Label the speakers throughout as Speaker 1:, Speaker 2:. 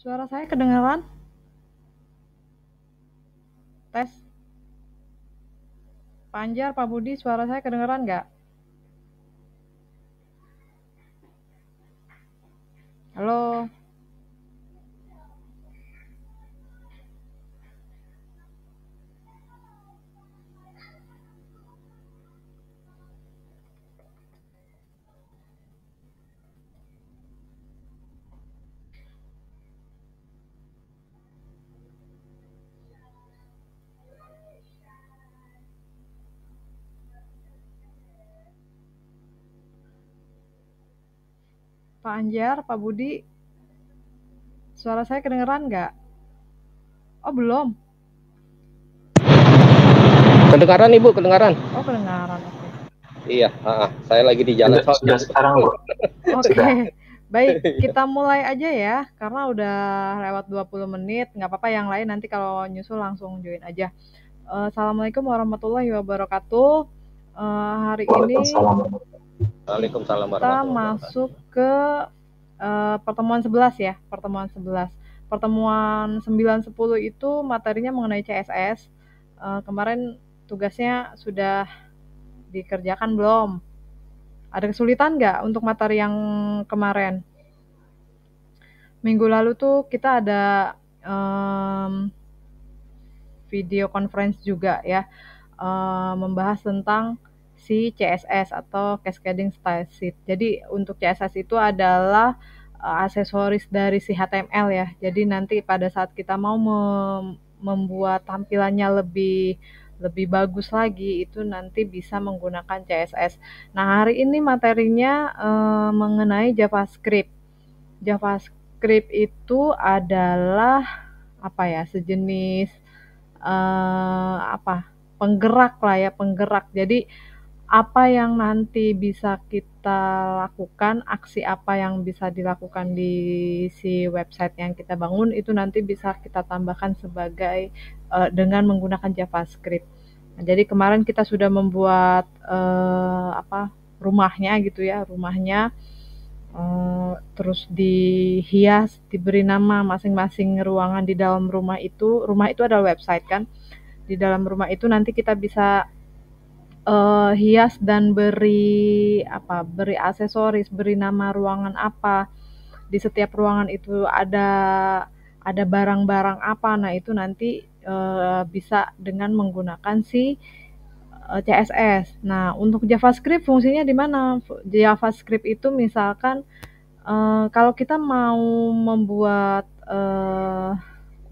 Speaker 1: Suara saya kedengaran? Tes. Pak Anjar, Pak Budi, suara saya kedengaran nggak? Halo? Pak Anjar, Pak Budi, suara saya kedengaran nggak? Oh, belum?
Speaker 2: Kedengaran Ibu, kedengaran.
Speaker 1: Oh, kedengaran, oke.
Speaker 2: Iya, saya lagi di jalan.
Speaker 3: Sudah sekarang, Bu.
Speaker 1: Oke, baik, kita mulai aja ya, karena udah lewat 20 menit, nggak apa-apa yang lain nanti kalau nyusul langsung join aja. Assalamualaikum warahmatullahi wabarakatuh. Hari ini
Speaker 2: Waalaikumsalam
Speaker 1: kita
Speaker 2: warahmatullahi wabarakatuh.
Speaker 1: masuk ke pertemuan 11 ya, pertemuan 11. Pertemuan 9, 10 itu materinya mengenai CSS. Kemarin tugasnya sudah dikerjakan belum? Ada kesulitan nggak untuk materi yang kemarin? Minggu lalu tuh kita ada video conference juga ya, membahas tentang si CSS atau Cascading Style Sheet. Jadi untuk CSS itu adalah aksesoris dari si HTML ya. Jadi nanti pada saat kita mau membuat tampilannya lebih bagus lagi, itu nanti bisa menggunakan CSS. Nah, hari ini materinya mengenai JavaScript. JavaScript itu adalah apa ya, sejenis penggerak lah ya, penggerak. Jadi apa yang nanti bisa kita lakukan, aksi apa yang bisa dilakukan di si website yang kita bangun itu nanti bisa kita tambahkan sebagai dengan menggunakan JavaScript. Nah, jadi kemarin kita sudah membuat rumahnya gitu ya, rumahnya terus dihias, diberi nama masing-masing ruangan di dalam rumah itu adalah website kan. Di dalam rumah itu nanti kita bisa hias dan beri aksesoris, beri nama ruangan apa, di setiap ruangan itu ada barang-barang apa. Nah, itu nanti bisa dengan menggunakan si CSS. Nah, untuk JavaScript fungsinya di mana? JavaScript itu misalkan kalau kita mau membuat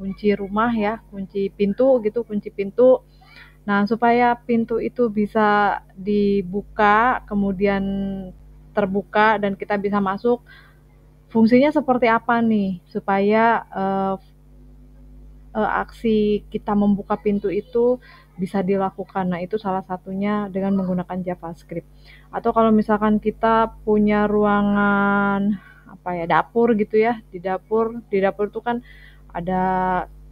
Speaker 1: kunci rumah ya, kunci pintu gitu, kunci pintu. Nah, supaya pintu itu bisa dibuka, kemudian terbuka dan kita bisa masuk, fungsinya seperti apa nih? Supaya aksi kita membuka pintu itu bisa dilakukan. Nah, itu salah satunya dengan menggunakan JavaScript. Atau kalau misalkan kita punya ruangan dapur gitu ya, di dapur itu kan ada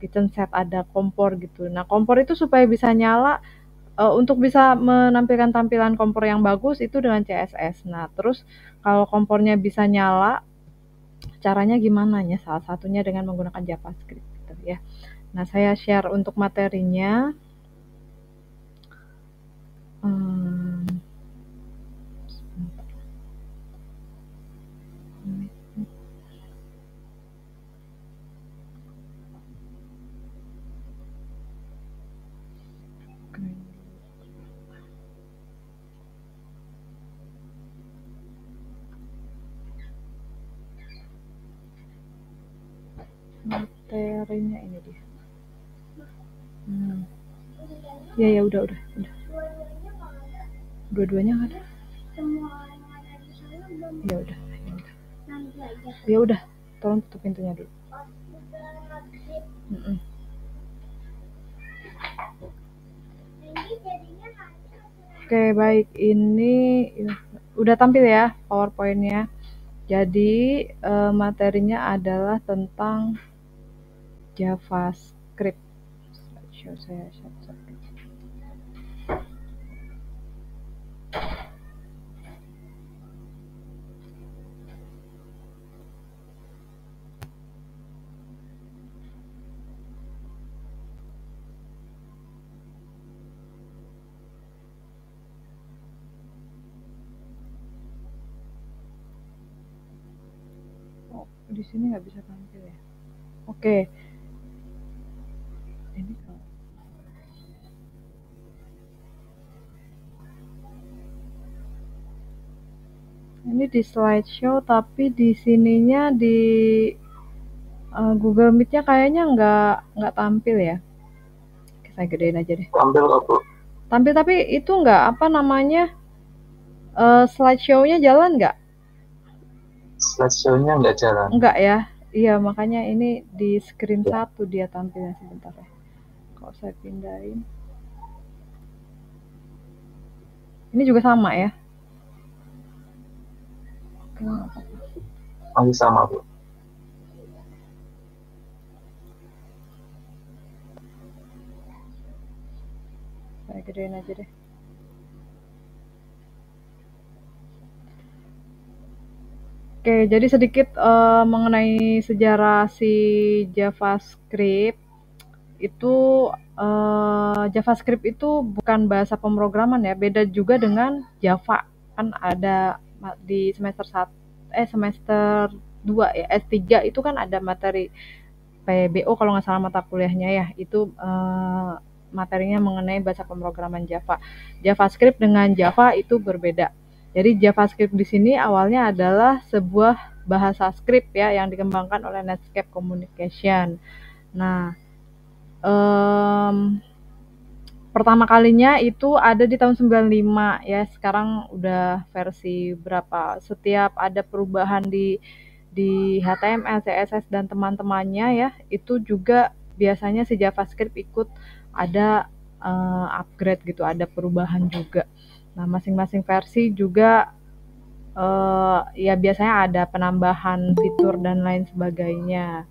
Speaker 1: kitchen set, ada kompor gitu. Nah, kompor itu supaya bisa nyala, untuk bisa menampilkan tampilan kompor yang bagus itu dengan CSS. Nah, terus kalau kompornya bisa nyala, caranya gimana ya? Salah satunya dengan menggunakan JavaScript gitu ya. Nah, saya share untuk materinya. Materinya ini dia. Ya udah. Dua-duanya ada. Ya udah. Tolong tutup pintunya dulu. Oke, baik. Ini udah tampil ya PowerPoint-nya. Jadi materinya adalah tentang JavaScript. Saya share. Kok di sini nggak bisa tampil ya? Oke. Ini kalau ini di slideshow, tapi di sininya di Google Meet-nya kayaknya nggak tampil ya. Oke, saya gedein aja deh.
Speaker 3: Tampil kok, Bu.
Speaker 1: Tampil, tapi itu nggak apa namanya, slideshow-nya jalan nggak?
Speaker 3: Slideshow-nya nggak jalan.
Speaker 1: Enggak ya? Iya, makanya ini di screen 1 dia tampilnya, sebentar ya. Kalau saya pindahin. Ini juga sama ya? Oke, nggak apa-apa.
Speaker 3: Masih sama, Bu.
Speaker 1: Saya gedein aja deh. Oke, jadi sedikit mengenai sejarah si JavaScript. Itu JavaScript itu bukan bahasa pemrograman ya, beda juga dengan Java. Kan ada di semester 2 ya, S3 itu kan ada materi PBO kalau nggak salah mata kuliahnya ya, itu materinya mengenai bahasa pemrograman Java. JavaScript dengan Java itu berbeda. Jadi JavaScript di sini awalnya adalah sebuah bahasa script ya yang dikembangkan oleh Netscape Communication. Nah, pertama kalinya itu ada di tahun 95 ya. Sekarang udah versi berapa? Setiap ada perubahan di HTML, CSS dan teman-temannya ya, itu juga biasanya si JavaScript ikut ada upgrade gitu, ada perubahan juga. Nah, masing-masing versi juga ya biasanya ada penambahan fitur dan lain sebagainya.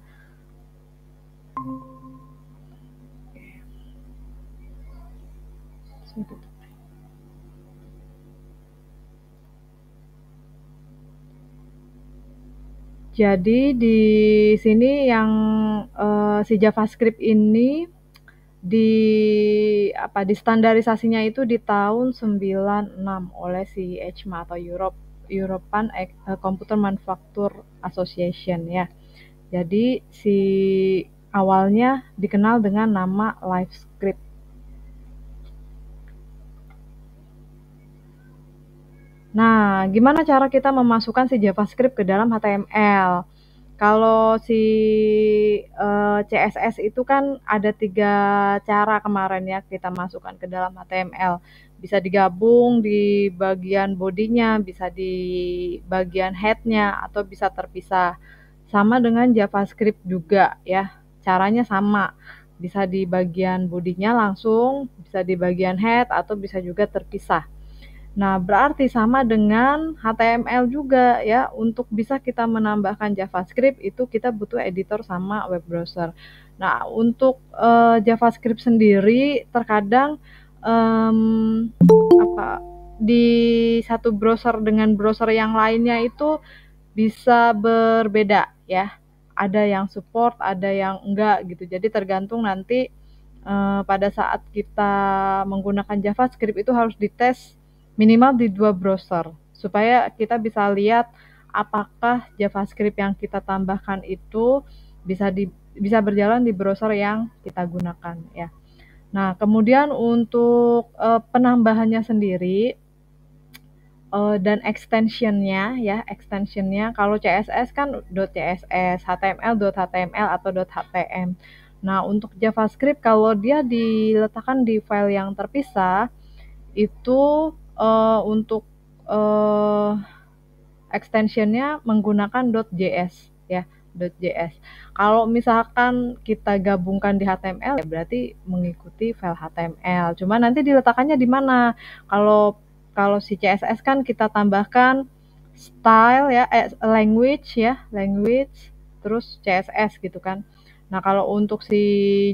Speaker 1: Jadi di sini yang si JavaScript ini distandarisasinya itu di tahun 96 oleh si ECMA atau European Computer Manufacture Association ya. Jadi si awalnya dikenal dengan nama LiveScript. Nah, gimana cara kita memasukkan si JavaScript ke dalam HTML? Kalau si CSS itu kan ada 3 cara kemarin ya kita masukkan ke dalam HTML. Bisa digabung di bagian bodinya, bisa di bagian head-nya, atau bisa terpisah. Sama dengan JavaScript juga ya, caranya sama. Bisa di bagian bodinya langsung, bisa di bagian head, atau bisa juga terpisah. Nah, berarti sama dengan HTML juga ya, untuk bisa kita menambahkan JavaScript itu kita butuh editor sama web browser. Nah, untuk JavaScript sendiri terkadang di satu browser dengan browser yang lainnya itu bisa berbeda ya. Ada yang support, ada yang enggak gitu. Jadi tergantung nanti pada saat kita menggunakan JavaScript itu harus dites minimal di 2 browser supaya kita bisa lihat apakah JavaScript yang kita tambahkan itu bisa berjalan di browser yang kita gunakan ya. Nah, kemudian untuk penambahannya sendiri dan extensionnya ya, extensionnya kalau CSS kan .css, HTML .html atau .htm. Nah, untuk JavaScript kalau dia diletakkan di file yang terpisah itu untuk extensionnya menggunakan .js ya, .js. Kalau misalkan kita gabungkan di HTML ya berarti mengikuti file HTML. Cuma nanti diletakkannya di mana? Kalau si CSS kan kita tambahkan style ya, language ya, language terus CSS gitu kan. Nah, kalau untuk si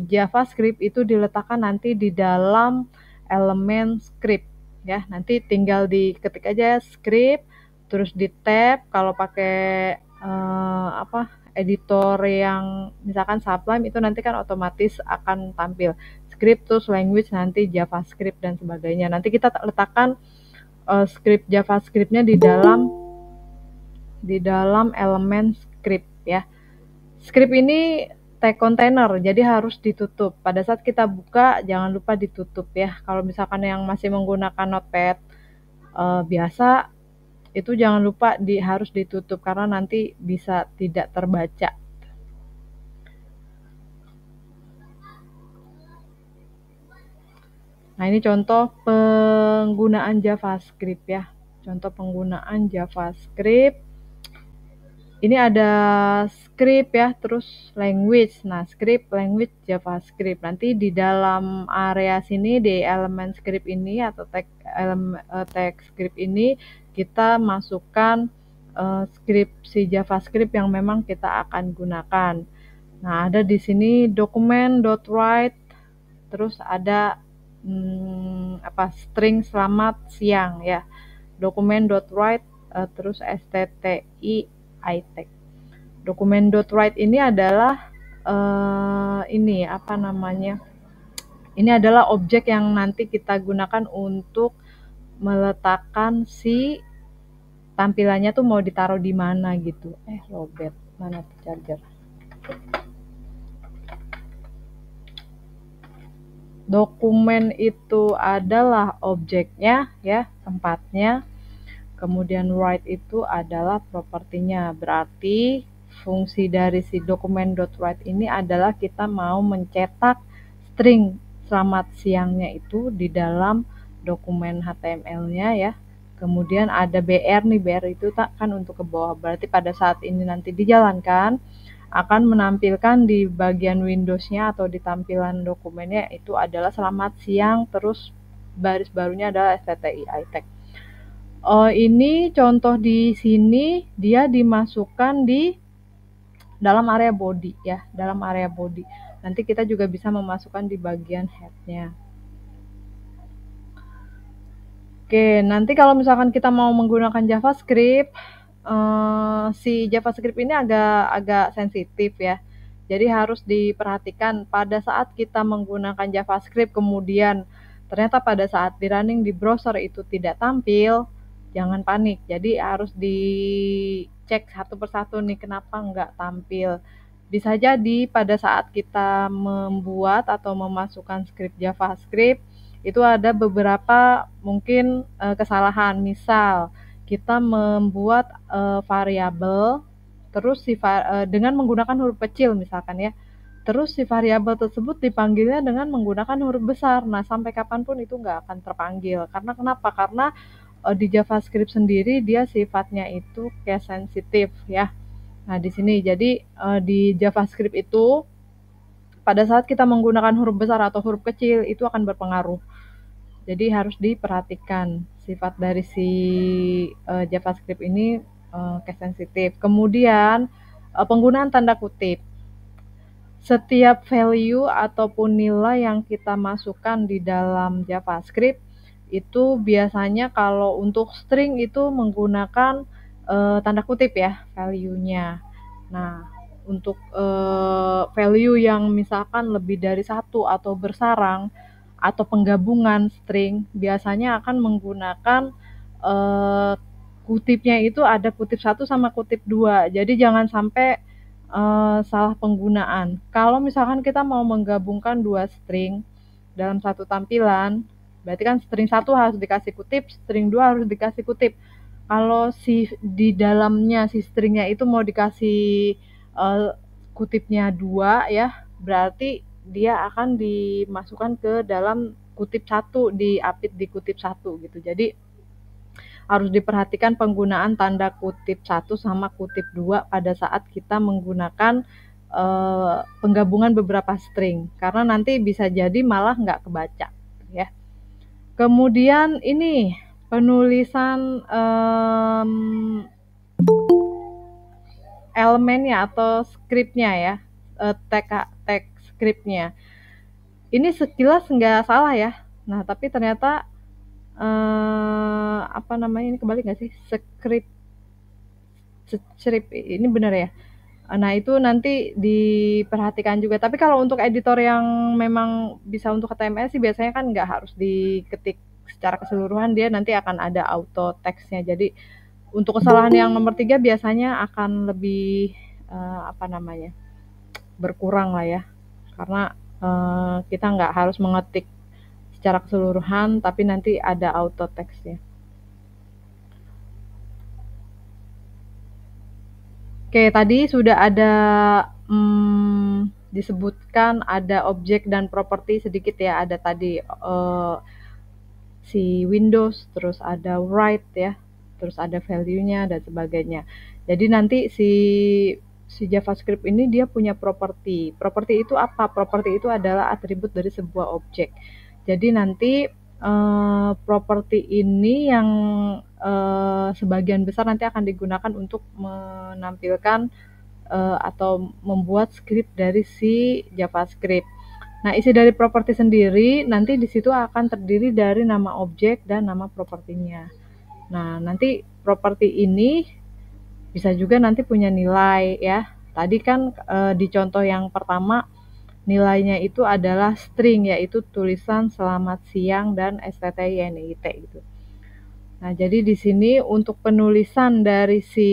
Speaker 1: JavaScript itu diletakkan nanti di dalam elemen script ya. Nanti tinggal diketik aja script terus di tab kalau pakai editor yang misalkan Sublime itu nanti kan otomatis akan tampil script terus language nanti JavaScript dan sebagainya. Nanti kita letakkan script JavaScript-nya di dalam elemen script ya. Script ini tag container, jadi harus ditutup. Pada saat kita buka, jangan lupa ditutup ya. Kalau misalkan yang masih menggunakan notepad biasa, itu jangan lupa harus ditutup karena nanti bisa tidak terbaca. Nah, ini contoh penggunaan JavaScript ya. Contoh penggunaan JavaScript. Ini ada script ya, terus language. Nah, script, language, JavaScript. Nanti di dalam area sini, di elemen script ini atau tag script ini, kita masukkan script si JavaScript yang memang kita akan gunakan. Nah, ada di sini document.write, terus ada string selamat siang ya, document.write terus stti tag. Document.write ini adalah ini adalah objek yang nanti kita gunakan untuk meletakkan si tampilannya tuh mau ditaruh di mana gitu. Lowbat, mana charger? Dokumen itu adalah objeknya ya, tempatnya. Kemudian write itu adalah propertinya. Berarti fungsi dari si dokumen.write ini adalah kita mau mencetak string selamat siangnya itu di dalam dokumen HTML-nya ya. Kemudian ada BR nih, BR itu kan untuk ke bawah. Berarti pada saat ini nanti dijalankan akan menampilkan di bagian Windows-nya atau di tampilan dokumennya itu adalah selamat siang, terus baris barunya adalah stti tag. Ini contoh di sini dia dimasukkan di dalam area body ya, dalam area body. Nanti kita juga bisa memasukkan di bagian head-nya. Oke, nanti kalau misalkan kita mau menggunakan JavaScript, si JavaScript ini agak sensitif ya. Jadi harus diperhatikan pada saat kita menggunakan JavaScript kemudian ternyata pada saat di running di browser itu tidak tampil, jangan panik. Jadi harus dicek satu persatu nih kenapa nggak tampil. Bisa jadi pada saat kita membuat atau memasukkan script JavaScript itu ada beberapa mungkin kesalahan. Misal kita membuat variabel terus dengan menggunakan huruf kecil misalkan ya. Terus si variabel tersebut dipanggilnya dengan menggunakan huruf besar. Nah, sampai kapanpun itu nggak akan terpanggil. Karena kenapa? Karena di JavaScript sendiri dia sifatnya itu case sensitif ya. Nah, di sini jadi di JavaScript itu pada saat kita menggunakan huruf besar atau huruf kecil itu akan berpengaruh. Jadi harus diperhatikan sifat dari si JavaScript ini case sensitif. Kemudian penggunaan tanda kutip. Setiap value ataupun nilai yang kita masukkan di dalam JavaScript itu biasanya kalau untuk string itu menggunakan tanda kutip ya value-nya. Nah, untuk value yang misalkan lebih dari satu atau bersarang atau penggabungan string biasanya akan menggunakan kutipnya itu ada kutip 1 sama kutip 2. Jadi jangan sampai salah penggunaan. Kalau misalkan kita mau menggabungkan 2 string dalam satu tampilan, berarti kan string 1 harus dikasih kutip, string 2 harus dikasih kutip. Kalau di dalamnya si stringnya itu mau dikasih kutipnya 2 ya, berarti dia akan dimasukkan ke dalam kutip 1, diapit di kutip 1 gitu. Jadi harus diperhatikan penggunaan tanda kutip 1 sama kutip 2 pada saat kita menggunakan penggabungan beberapa string. Karena nanti bisa jadi malah nggak kebaca ya. Kemudian ini penulisan elemennya atau scriptnya ya, tag scriptnya. Ini sekilas nggak salah ya. Nah, tapi ternyata ini kebalik nggak sih? Script ini benar ya? Nah, itu nanti diperhatikan juga. Tapi kalau untuk editor yang memang bisa untuk HTML sih biasanya kan nggak harus diketik secara keseluruhan, dia nanti akan ada auto text-nya. Jadi untuk kesalahan yang nomor 3 biasanya akan lebih berkurang lah ya, karena kita nggak harus mengetik secara keseluruhan, tapi nanti ada auto text-nya. Oke, tadi sudah ada disebutkan ada objek dan properti sedikit ya, ada tadi si Windows, terus ada write ya, terus ada value-nya dan sebagainya. Jadi nanti si JavaScript ini dia punya properti. Properti itu apa? Properti itu adalah atribut dari sebuah objek. Jadi nanti properti ini yang sebagian besar nanti akan digunakan untuk menampilkan atau membuat script dari si JavaScript. Nah, isi dari properti sendiri nanti di situ akan terdiri dari nama objek dan nama propertinya. Nah, nanti properti ini bisa juga nanti punya nilai ya. Tadi kan di contoh yang pertama nilainya itu adalah string, yaitu tulisan selamat siang dan STTYNIT gitu. Nah, jadi di sini untuk penulisan dari si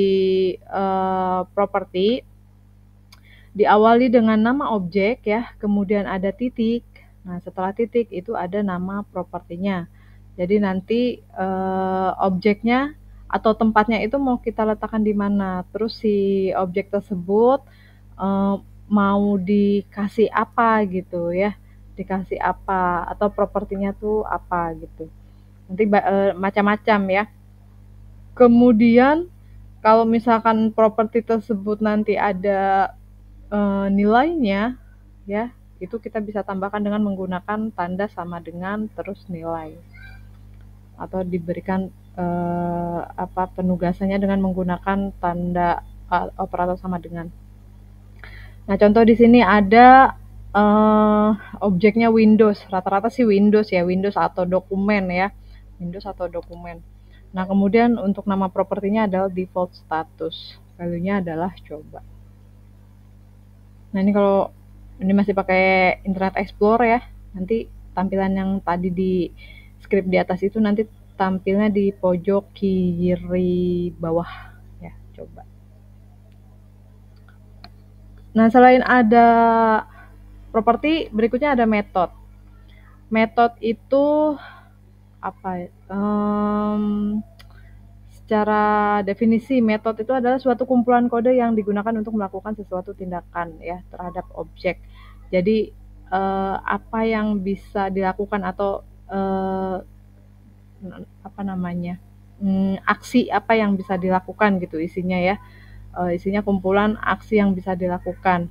Speaker 1: properti diawali dengan nama objek ya, kemudian ada titik. Nah, setelah titik itu ada nama propertinya. Jadi nanti objeknya atau tempatnya itu mau kita letakkan di mana. Terus si objek tersebut mau dikasih apa gitu ya. Dikasih apa atau propertinya tuh apa gitu. Nanti macam-macam ya. Kemudian kalau misalkan properti tersebut nanti ada nilainya ya, itu kita bisa tambahkan dengan menggunakan tanda sama dengan terus nilai, atau diberikan penugasannya dengan menggunakan tanda operator sama dengan. Nah, contoh di sini ada objeknya Windows, rata-rata sih Windows ya, Windows atau dokumen ya, Windows atau dokumen. Nah, kemudian untuk nama propertinya adalah default status, value-nya adalah coba. Nah, ini kalau ini masih pakai Internet Explorer ya, nanti tampilan yang tadi di script di atas itu nanti tampilnya di pojok kiri bawah ya, coba. Nah, selain ada properti, berikutnya ada method. Method itu apa? Secara definisi, method itu adalah suatu kumpulan kode yang digunakan untuk melakukan sesuatu tindakan ya terhadap objek. Jadi apa yang bisa dilakukan atau aksi apa yang bisa dilakukan gitu isinya ya. Isinya kumpulan aksi yang bisa dilakukan.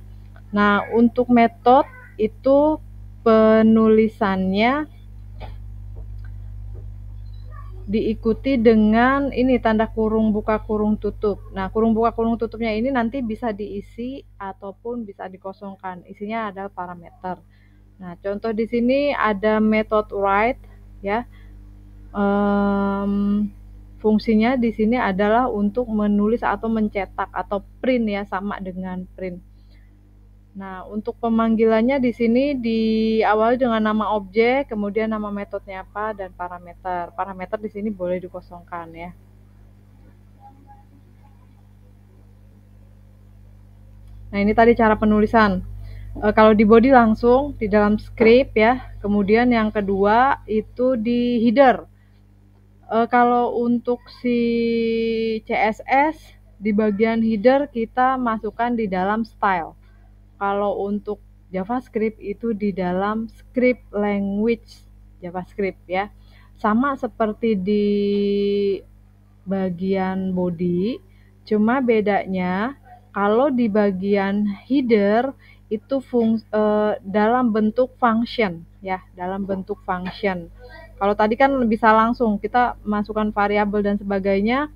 Speaker 1: Nah, untuk metode itu penulisannya diikuti dengan ini tanda kurung buka kurung tutup. Nah, kurung buka kurung tutupnya ini nanti bisa diisi ataupun bisa dikosongkan. Isinya adalah parameter. Nah, contoh di sini ada method write ya. Fungsinya di sini adalah untuk menulis atau mencetak atau print ya, sama dengan print. Nah, untuk pemanggilannya di sini diawali dengan nama objek, kemudian nama metodenya apa, dan parameter. Parameter di sini boleh dikosongkan ya. Nah, ini tadi cara penulisan. Kalau di body langsung di dalam script ya. Kemudian yang kedua itu di header. Kalau untuk si CSS di bagian header kita masukkan di dalam style. Kalau untuk JavaScript itu di dalam script language JavaScript ya. Sama seperti di bagian body, cuma bedanya kalau di bagian header itu dalam bentuk function ya, dalam bentuk function. Kalau tadi kan bisa langsung kita masukkan variabel dan sebagainya,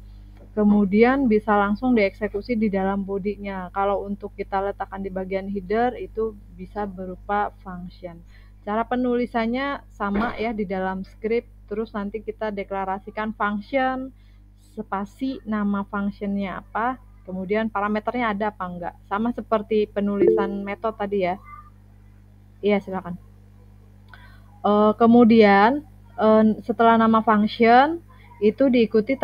Speaker 1: kemudian bisa langsung dieksekusi di dalam bodinya. Kalau untuk kita letakkan di bagian header itu bisa berupa function. Cara penulisannya sama ya di dalam script, terus nanti kita deklarasikan function, spasi nama functionnya apa, kemudian parameternya ada apa enggak. Sama seperti penulisan metode tadi ya. Iya, silakan. Kemudian setelah nama function itu diikuti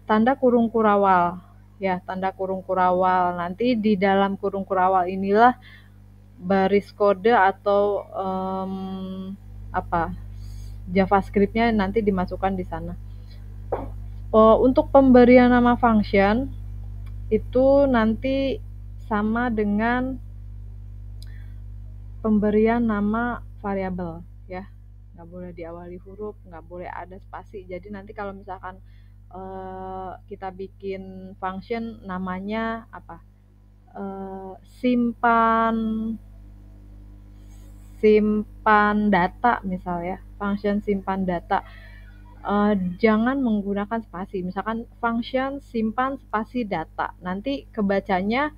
Speaker 1: tanda kurung kurawal ya, tanda kurung kurawal. Nanti di dalam kurung kurawal inilah baris kode atau JavaScript-nya nanti dimasukkan di sana. Untuk pemberian nama function itu nanti sama dengan pemberian nama variabel ya, nggak boleh diawali huruf, nggak boleh ada spasi. Jadi nanti kalau misalkan kita bikin function namanya apa, simpan data misal ya, function simpan data, jangan menggunakan spasi. Misalkan function simpan spasi data, nanti kebacanya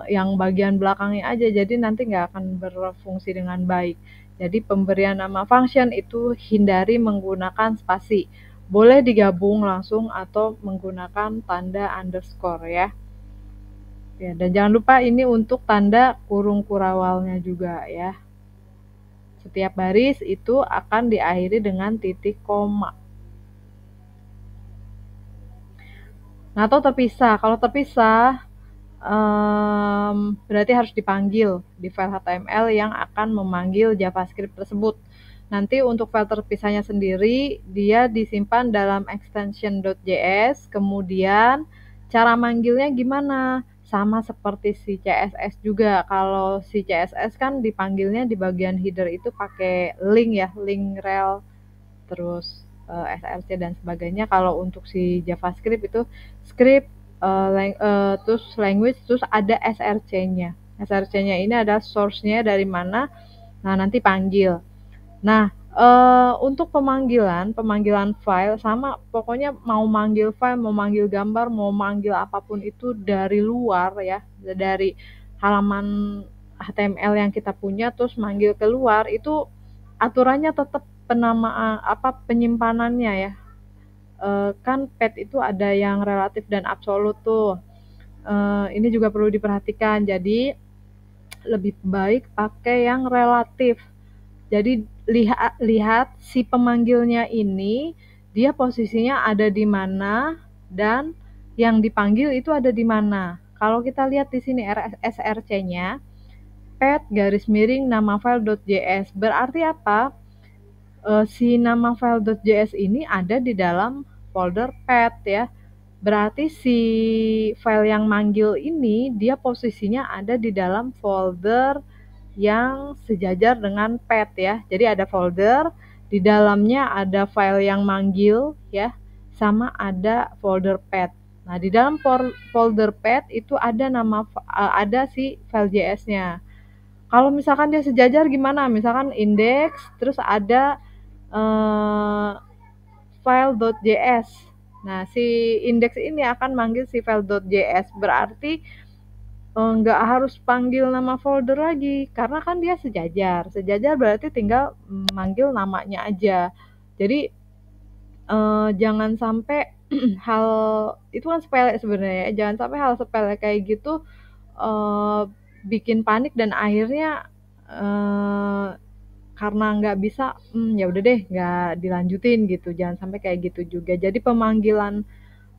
Speaker 1: yang bagian belakangnya aja, jadi nanti nggak akan berfungsi dengan baik. Jadi pemberian nama function itu hindari menggunakan spasi, boleh digabung langsung atau menggunakan tanda underscore ya. Ya, dan jangan lupa ini untuk tanda kurung kurawalnya juga ya. Setiap baris itu akan diakhiri dengan titik koma. Nah, atau terpisah. Kalau terpisah berarti harus dipanggil di file HTML yang akan memanggil JavaScript tersebut. Nanti untuk file terpisahnya sendiri, dia disimpan dalam extension.js, kemudian cara manggilnya gimana? Sama seperti si CSS juga. Kalau si CSS kan dipanggilnya di bagian header itu pakai link ya, link rel, terus src dan sebagainya. Kalau untuk si JavaScript itu script, terus language, terus ada src-nya. Src-nya ini adalah source-nya dari mana, nah nanti panggil. Nah, untuk pemanggilan file sama, pokoknya mau manggil file, mau manggil gambar, mau manggil apapun itu dari luar ya, dari halaman HTML yang kita punya terus manggil keluar, itu aturannya tetap penyimpanannya ya. Kan path itu ada yang relatif dan absolut tuh. Ini juga perlu diperhatikan. Jadi lebih baik pakai yang relatif. Jadi lihat si pemanggilnya ini, dia posisinya ada di mana dan yang dipanggil itu ada di mana. Kalau kita lihat di sini src-nya, path garis miring nama file.js, berarti apa? Si nama file.js ini ada di dalam folder path ya. Berarti si file yang manggil ini dia posisinya ada di dalam folder yang sejajar dengan path ya. Jadi ada folder, di dalamnya ada file yang manggil ya, sama ada folder path. Nah, di dalam folder path itu ada ada si file JS-nya. Kalau misalkan dia sejajar gimana? Misalkan index terus ada file.js. Nah, si index ini akan manggil si file.js, berarti nggak harus panggil nama folder lagi, karena kan dia sejajar. Sejajar berarti tinggal manggil namanya aja. Jadi jangan sampai hal itu kan sepele sebenarnya ya, jangan sampai hal sepele kayak gitu bikin panik dan akhirnya karena nggak bisa, ya udah deh nggak dilanjutin gitu. Jangan sampai kayak gitu juga. Jadi pemanggilan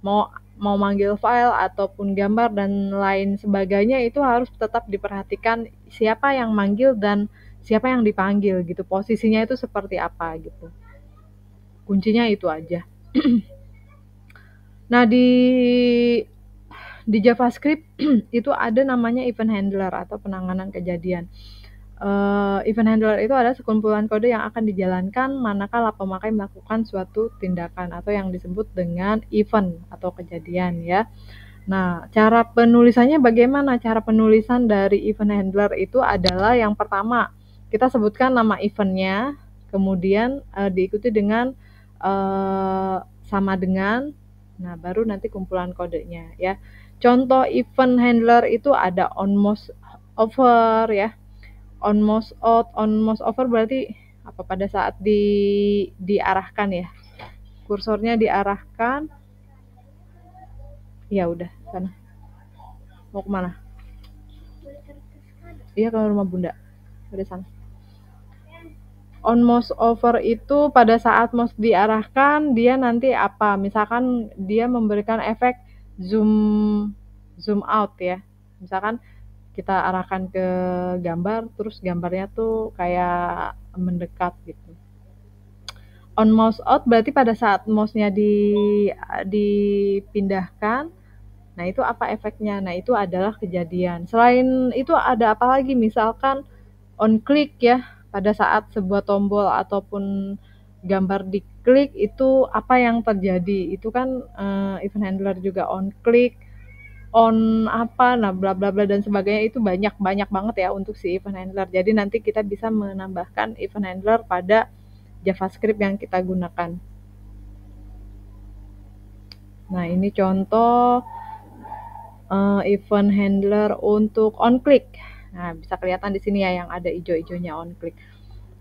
Speaker 1: mau manggil file ataupun gambar dan lain sebagainya itu harus tetap diperhatikan siapa yang manggil dan siapa yang dipanggil gitu, posisinya itu seperti apa gitu. Kuncinya itu aja. Nah, di JavaScript itu ada namanya event handler atau penanganan kejadian. Event handler itu adalah sekumpulan kode yang akan dijalankan manakala pemakai melakukan suatu tindakan atau yang disebut dengan event atau kejadian ya. Nah, cara penulisannya bagaimana? Cara penulisan dari event handler itu adalah yang pertama, kita sebutkan nama eventnya, kemudian diikuti dengan sama dengan, nah baru nanti kumpulan kodenya ya. Contoh event handler itu ada on mouse over ya, on mouse out, on mouse over berarti apa, pada saat diarahkan ya, kursornya diarahkan. Ya udah sana, mau kemana? Iya, ke rumah bunda, udah sana. On mouse over itu pada saat mouse diarahkan dia nanti apa, misalkan dia memberikan efek zoom out ya. Misalkan kita arahkan ke gambar, terus gambarnya tuh kayak mendekat gitu. On mouse out berarti pada saat mouse-nya dipindahkan, nah itu apa efeknya? Nah itu adalah kejadian. Selain itu ada apa lagi? Misalkan on click ya, pada saat sebuah tombol ataupun gambar diklik itu apa yang terjadi? Itu kan event handler juga on click, on apa, nah bla bla bla dan sebagainya, itu banyak banget ya untuk si event handler. Jadi nanti kita bisa menambahkan event handler pada JavaScript yang kita gunakan. Nah ini contoh event handler untuk on click. Nah bisa kelihatan di sini ya yang ada hijau-hijaunya on click.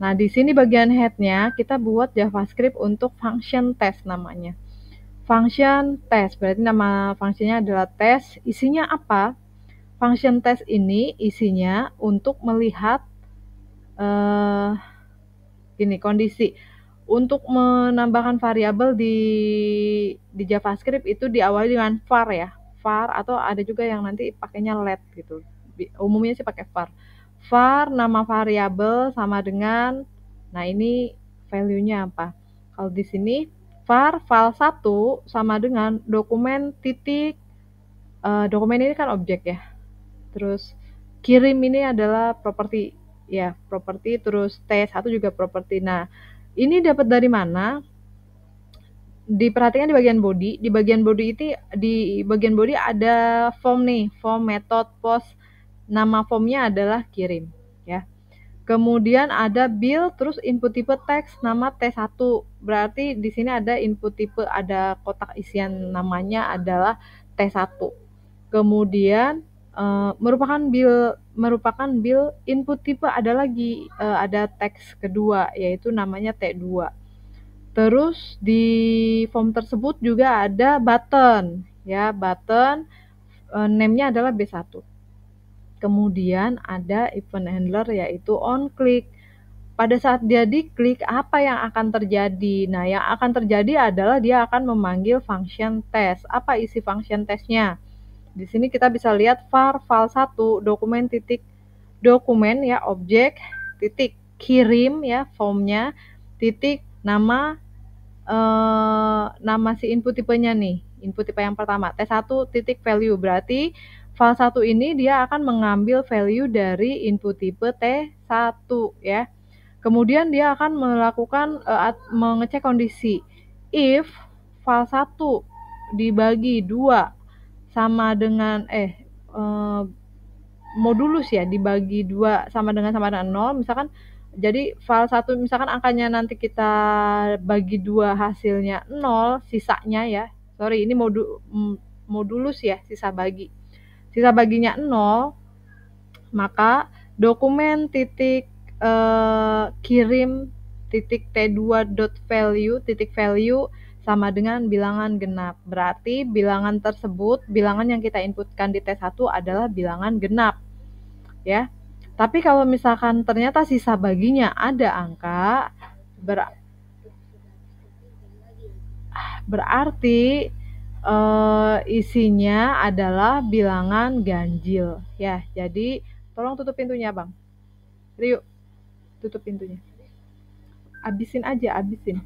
Speaker 1: Nah di sini bagian headnya kita buat JavaScript untuk function test namanya. Function test berarti nama fungsinya adalah test. Isinya apa? Function test ini isinya untuk melihat gini kondisi. Untuk menambahkan variabel di JavaScript itu diawali dengan var ya, var atau ada juga yang nanti pakainya let gitu. Umumnya sih pakai var. Var nama variabel sama dengan, nah ini value-nya apa? Kalau di sini var file1 sama dengan dokumen titik, dokumen ini kan objek ya. Terus kirim ini adalah properti ya, properti, terus T1 juga properti. Nah, ini dapat dari mana? Diperhatikan di bagian body. Di bagian body ada form nih, form, method, post. Nama formnya adalah kirim ya. Kemudian ada build, terus input tipe teks nama T1. Berarti di sini ada input tipe, ada kotak isian namanya adalah T1. Kemudian merupakan build input tipe ada lagi, ada teks kedua yaitu namanya T2. Terus di form tersebut juga ada button ya, button name-nya adalah B1. Kemudian ada event handler yaitu on click. Pada saat dia diklik, apa yang akan terjadi? Nah, yang akan terjadi adalah dia akan memanggil function test. Apa isi function testnya? Di sini kita bisa lihat var file1 dokumen titik dokumen ya, objek titik kirim ya, formnya titik nama nama si input tipenya nih, input tipe yang pertama T1 titik value, berarti file1 ini dia akan mengambil value dari input tipe T1 ya. Kemudian dia akan melakukan mengecek kondisi if file1 dibagi 2 sama dengan modulus ya, dibagi 2 sama dengan 0, misalkan jadi file 1 misalkan angkanya nanti kita bagi 2 hasilnya 0, sisanya ya, sorry ini modulus ya, sisa baginya 0, maka dokumen titik kirim titik T2.value titik value sama dengan bilangan genap. Berarti bilangan tersebut, bilangan yang kita inputkan di T1 adalah bilangan genap. Ya. Tapi kalau misalkan ternyata sisa baginya ada angka, berarti isinya adalah bilangan ganjil. Ya, jadi tolong tutup pintunya, Bang. Yuk, tutup pintunya. Abisin aja, abisin.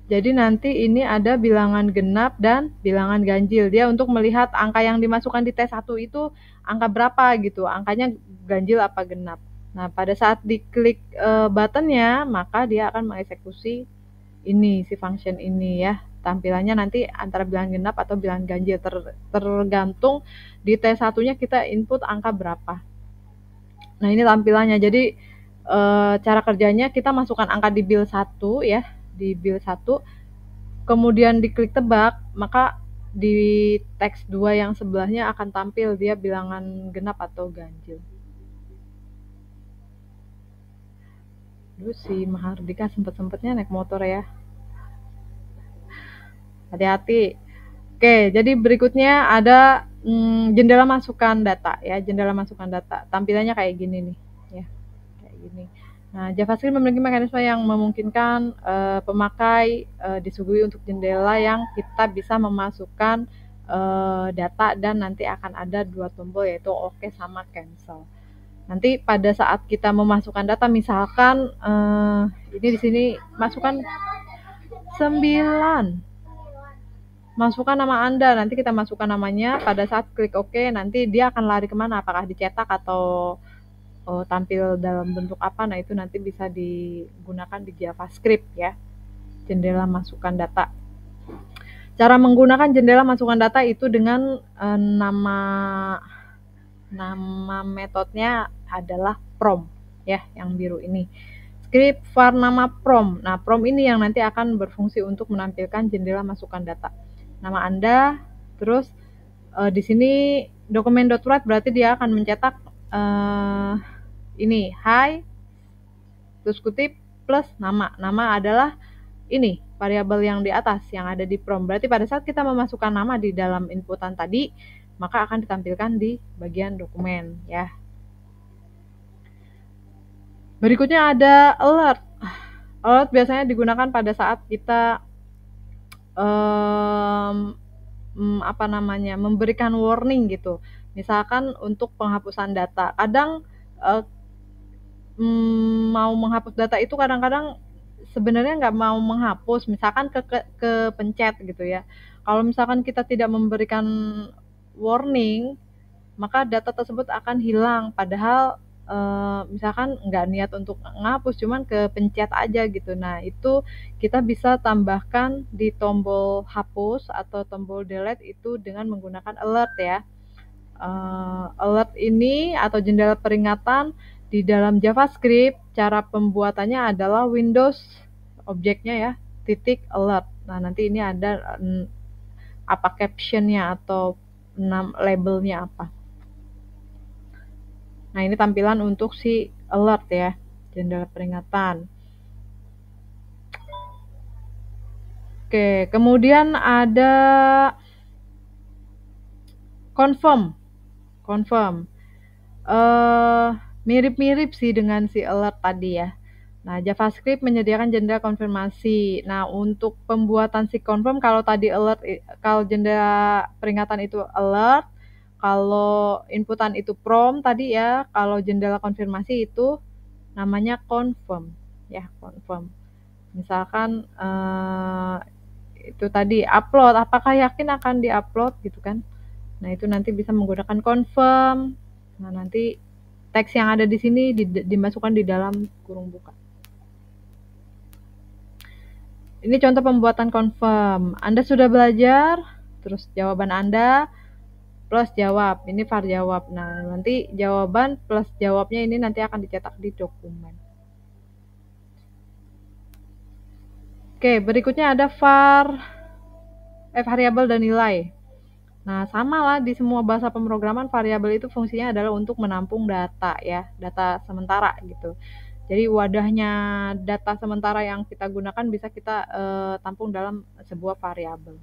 Speaker 1: Jadi nanti ini ada bilangan genap dan bilangan ganjil. Dia untuk melihat angka yang dimasukkan di T1 itu angka berapa gitu. Angkanya ganjil apa genap. Nah, pada saat diklik buttonnya, maka dia akan mengeksekusi ini, si function ini ya. Tampilannya nanti antara bilangan genap atau bilangan ganjil. Tergantung di T1-nya kita input angka berapa. Nah, ini tampilannya. Jadi cara kerjanya kita masukkan angka di build 1 ya. Di build 1, kemudian diklik tebak, maka di teks 2 yang sebelahnya akan tampil dia bilangan genap atau ganjil. Dulu si Mahardika sempet-sempetnya naik motor ya. Hati-hati. Oke, jadi berikutnya ada jendela masukan data ya, jendela masukan data. Tampilannya kayak gini nih, ya, kayak gini. Nah, JavaScript memiliki mekanisme yang memungkinkan pemakai disuguhi untuk jendela yang kita bisa memasukkan data dan nanti akan ada 2 tombol yaitu OK sama cancel. Nanti pada saat kita memasukkan data, misalkan ini di sini masukkan 9. Masukkan nama Anda, nanti kita masukkan namanya, pada saat klik OK, nanti dia akan lari kemana, apakah dicetak atau tampil dalam bentuk apa, nah itu nanti bisa digunakan di JavaScript ya, jendela masukkan data. Cara menggunakan jendela masukkan data itu dengan nama metodenya adalah prom ya, yang biru ini. Script var nama prom. Nah, prom ini yang nanti akan berfungsi untuk menampilkan jendela masukkan data. Nama Anda, terus di sini dokumen.write berarti dia akan mencetak ini hi terus kutip plus nama. Nama adalah ini variabel yang di atas yang ada di prom. Berarti pada saat kita memasukkan nama di dalam inputan tadi, maka akan ditampilkan di bagian dokumen ya. Berikutnya ada alert. Alert biasanya digunakan pada saat kita memberikan warning gitu. Misalkan untuk penghapusan data. Kadang mau menghapus data itu kadang-kadang sebenarnya nggak mau menghapus, misalkan ke pencet gitu ya. Kalau misalkan kita tidak memberikan warning, maka data tersebut akan hilang. Padahal misalkan nggak niat untuk ngapus, cuman kepencet aja gitu. Nah, itu kita bisa tambahkan di tombol hapus atau tombol delete itu dengan menggunakan alert ya. Alert ini atau jendela peringatan di dalam JavaScript, cara pembuatannya adalah Windows objeknya ya, titik alert. Nah, nanti ini ada apa captionnya atau labelnya apa. Nah, ini tampilan untuk si alert ya, jendela peringatan. Oke, kemudian ada confirm. Mirip-mirip sih dengan si alert tadi ya. Nah, JavaScript menyediakan jendela konfirmasi. Nah, untuk pembuatan si confirm, kalau tadi alert, kalau jendela peringatan itu alert, kalau inputan itu prom tadi ya, kalau jendela konfirmasi itu namanya confirm ya, confirm. Misalkan itu tadi upload, apakah yakin akan diupload gitu kan? Nah, itu nanti bisa menggunakan confirm. Nah, nanti teks yang ada di sini dimasukkan di dalam kurung buka. Ini contoh pembuatan confirm. Anda sudah belajar, terus jawaban Anda plus jawab. Ini var jawab. Nah, nanti jawaban plus jawabnya ini nanti akan dicetak di dokumen. Oke, berikutnya ada variabel dan nilai. Nah, sama lah di semua bahasa pemrograman, variabel itu fungsinya adalah untuk menampung data ya, data sementara gitu. Jadi wadahnya data sementara yang kita gunakan bisa kita tampung dalam sebuah variabel.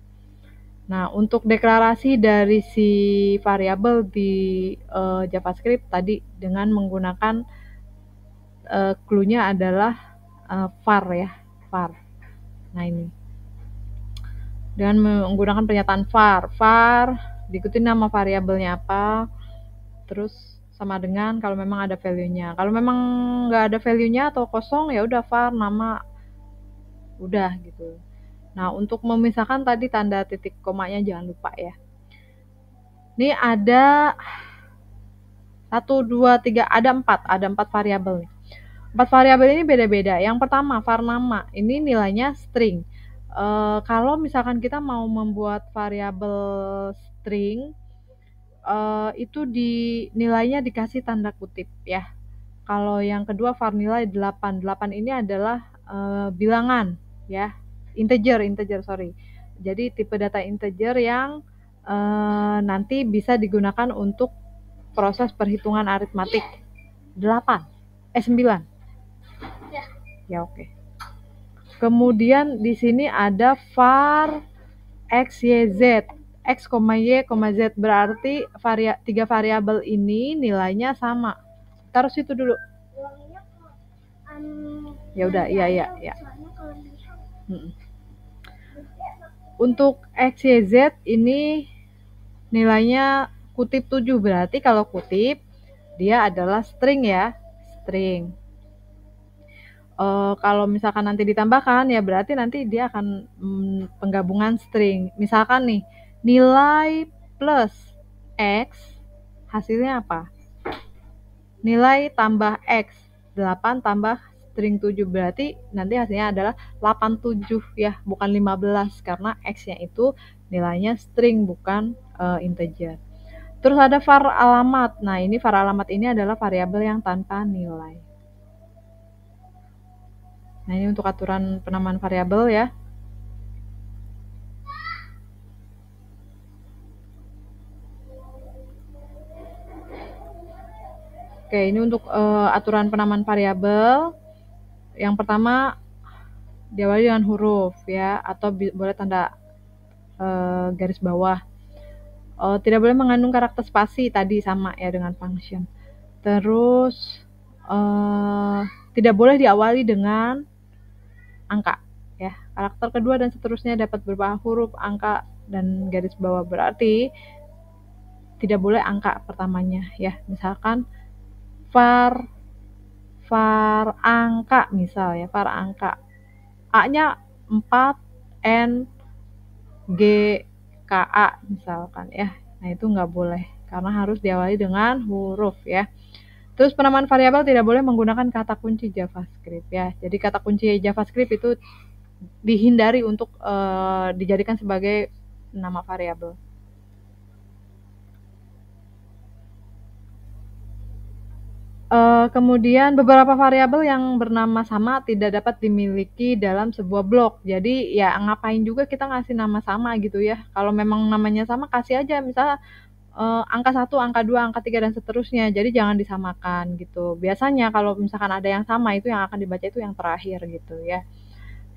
Speaker 1: Nah, untuk deklarasi dari si variabel di JavaScript tadi dengan menggunakan clue-nya adalah var ya, var. Nah, ini dengan menggunakan pernyataan var diikuti nama variabelnya apa, terus sama dengan kalau memang ada value-nya. Kalau memang nggak ada value-nya atau kosong, ya udah var nama, udah gitu. Nah, untuk memisahkan tadi tanda titik komanya jangan lupa ya. Ini ada 1, 2, 3, ada 4 variabel nih. 4 variabel ini beda-beda. Yang pertama, var nama, ini nilainya string. Kalau misalkan kita mau membuat variabel string, itu nilainya dikasih tanda kutip ya. Kalau yang kedua var nilai 8. 8 ini adalah bilangan ya, integer sorry. Jadi tipe data integer yang nanti bisa digunakan untuk proses perhitungan aritmatik. 9. Ya oke. Kemudian di sini ada var x, y, z. X, y, z berarti 3 variabel ini nilainya sama. Taruh situ dulu. Ya udah, iya. Untuk X, Y, Z ini nilainya kutip 7, berarti kalau kutip dia adalah string ya, string. Kalau misalkan nanti ditambahkan ya berarti nanti dia akan penggabungan string. Misalkan nih, nilai plus X hasilnya apa? Nilai tambah X, 8 tambah string 7, berarti nanti hasilnya adalah 87 ya, bukan 15 karena X-nya itu nilainya string bukan integer. Terus ada var alamat. Nah, ini var alamat ini adalah variabel yang tanpa nilai. Nah, ini untuk aturan penamaan variabel ya. Oke, ini untuk aturan penamaan variabel. Yang pertama diawali dengan huruf ya, atau boleh tanda garis bawah. Tidak boleh mengandung karakter spasi, tadi sama ya dengan function. Terus tidak boleh diawali dengan angka ya. Karakter kedua dan seterusnya dapat berupa huruf, angka, dan garis bawah, berarti tidak boleh angka pertamanya ya. Misalkan var angka misal ya, var angka. A-nya 4, N, G, KA misalkan ya. Nah, itu nggak boleh karena harus diawali dengan huruf ya. Terus penamaan variabel tidak boleh menggunakan kata kunci JavaScript ya. Jadi kata kunci JavaScript itu dihindari untuk dijadikan sebagai nama variabel. Kemudian beberapa variabel yang bernama sama tidak dapat dimiliki dalam sebuah blok. Jadi ya ngapain juga kita ngasih nama sama gitu ya. Kalau memang namanya sama kasih aja misalnya angka 1, angka 2, angka 3 dan seterusnya. Jadi jangan disamakan gitu. Biasanya kalau misalkan ada yang sama itu yang akan dibaca itu yang terakhir gitu ya.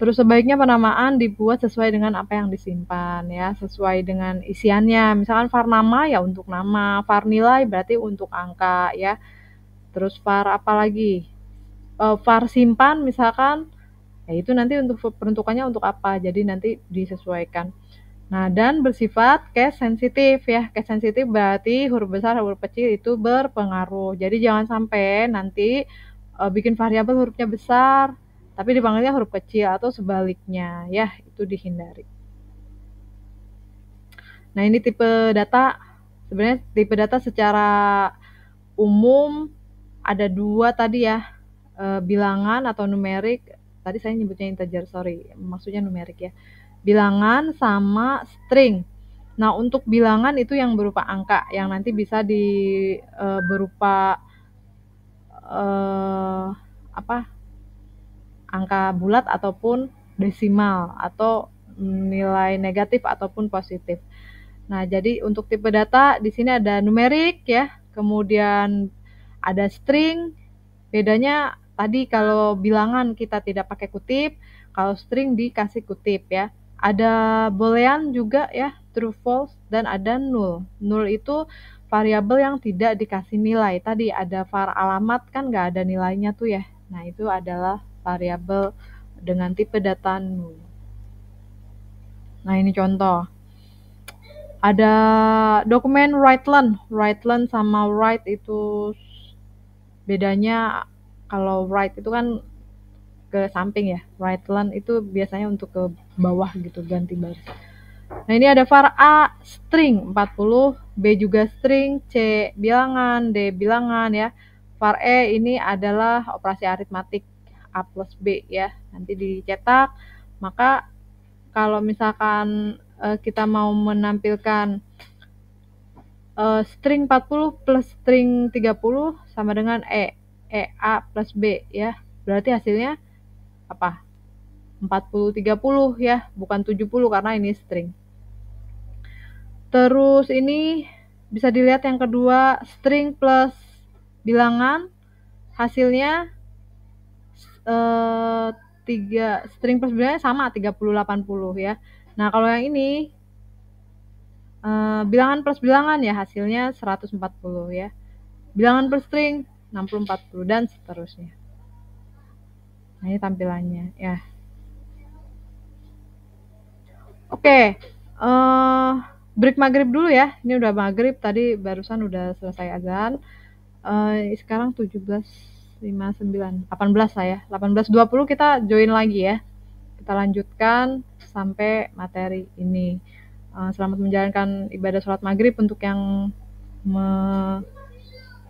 Speaker 1: Terus sebaiknya penamaan dibuat sesuai dengan apa yang disimpan ya, sesuai dengan isiannya. Misalkan var nama ya untuk nama, var nilai berarti untuk angka ya. Terus var apa lagi? Var simpan misalkan, ya itu nanti untuk peruntukannya untuk apa, jadi nanti disesuaikan. Nah, dan bersifat case sensitif ya. Case sensitif berarti huruf besar, huruf kecil itu berpengaruh. Jadi jangan sampai nanti bikin variabel hurufnya besar, tapi dipanggilnya huruf kecil atau sebaliknya ya, itu dihindari. Nah, ini tipe data. Sebenarnya tipe data secara umum ada 2 tadi ya, bilangan atau numerik. Tadi saya nyebutnya integer, sorry, maksudnya numerik ya. Bilangan sama string. Nah, untuk bilangan itu yang berupa angka, yang nanti bisa berupa angka bulat ataupun desimal atau nilai negatif ataupun positif. Nah, jadi untuk tipe data di sini ada numerik ya, kemudian ada string. Bedanya tadi kalau bilangan kita tidak pakai kutip, kalau string dikasih kutip ya. Ada boolean juga ya, true false, dan ada null. Null itu variabel yang tidak dikasih nilai. Tadi ada var alamat kan nggak ada nilainya tuh ya. Nah, itu adalah variabel dengan tipe data null. Nah, ini contoh. Ada dokumen write-len sama write itu bedanya. Kalau write itu kan ke samping ya, write-len itu biasanya untuk ke bawah gitu, ganti baris. Nah, ini ada var A string 40, B juga string, C bilangan, D bilangan ya. Var E ini adalah operasi aritmatik A plus B ya, nanti dicetak. Maka kalau misalkan kita mau menampilkan string 40 plus string 30 sama dengan A plus B ya. Berarti hasilnya apa? 40 30 ya, bukan 70 karena ini string. Terus ini bisa dilihat yang kedua, string plus bilangan hasilnya string plus bilangannya sama 30 80 ya. Nah, kalau yang ini bilangan plus bilangan ya hasilnya 140 ya. Bilangan per string 60 40 dan seterusnya. Nah, ini tampilannya ya. Oke, break maghrib dulu ya. Ini udah maghrib, tadi barusan udah selesai azan. Sekarang 17.59, 18 lah ya. 18.20 kita join lagi ya. Kita lanjutkan sampai materi ini. Selamat menjalankan ibadah sholat maghrib untuk yang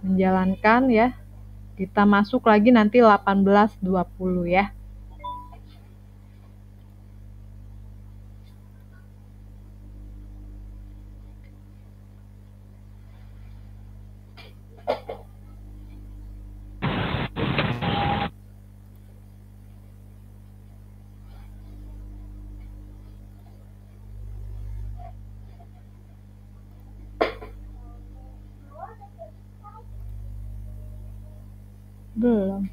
Speaker 1: menjalankan ya. Kita masuk lagi nanti 18.20 ya. Belum.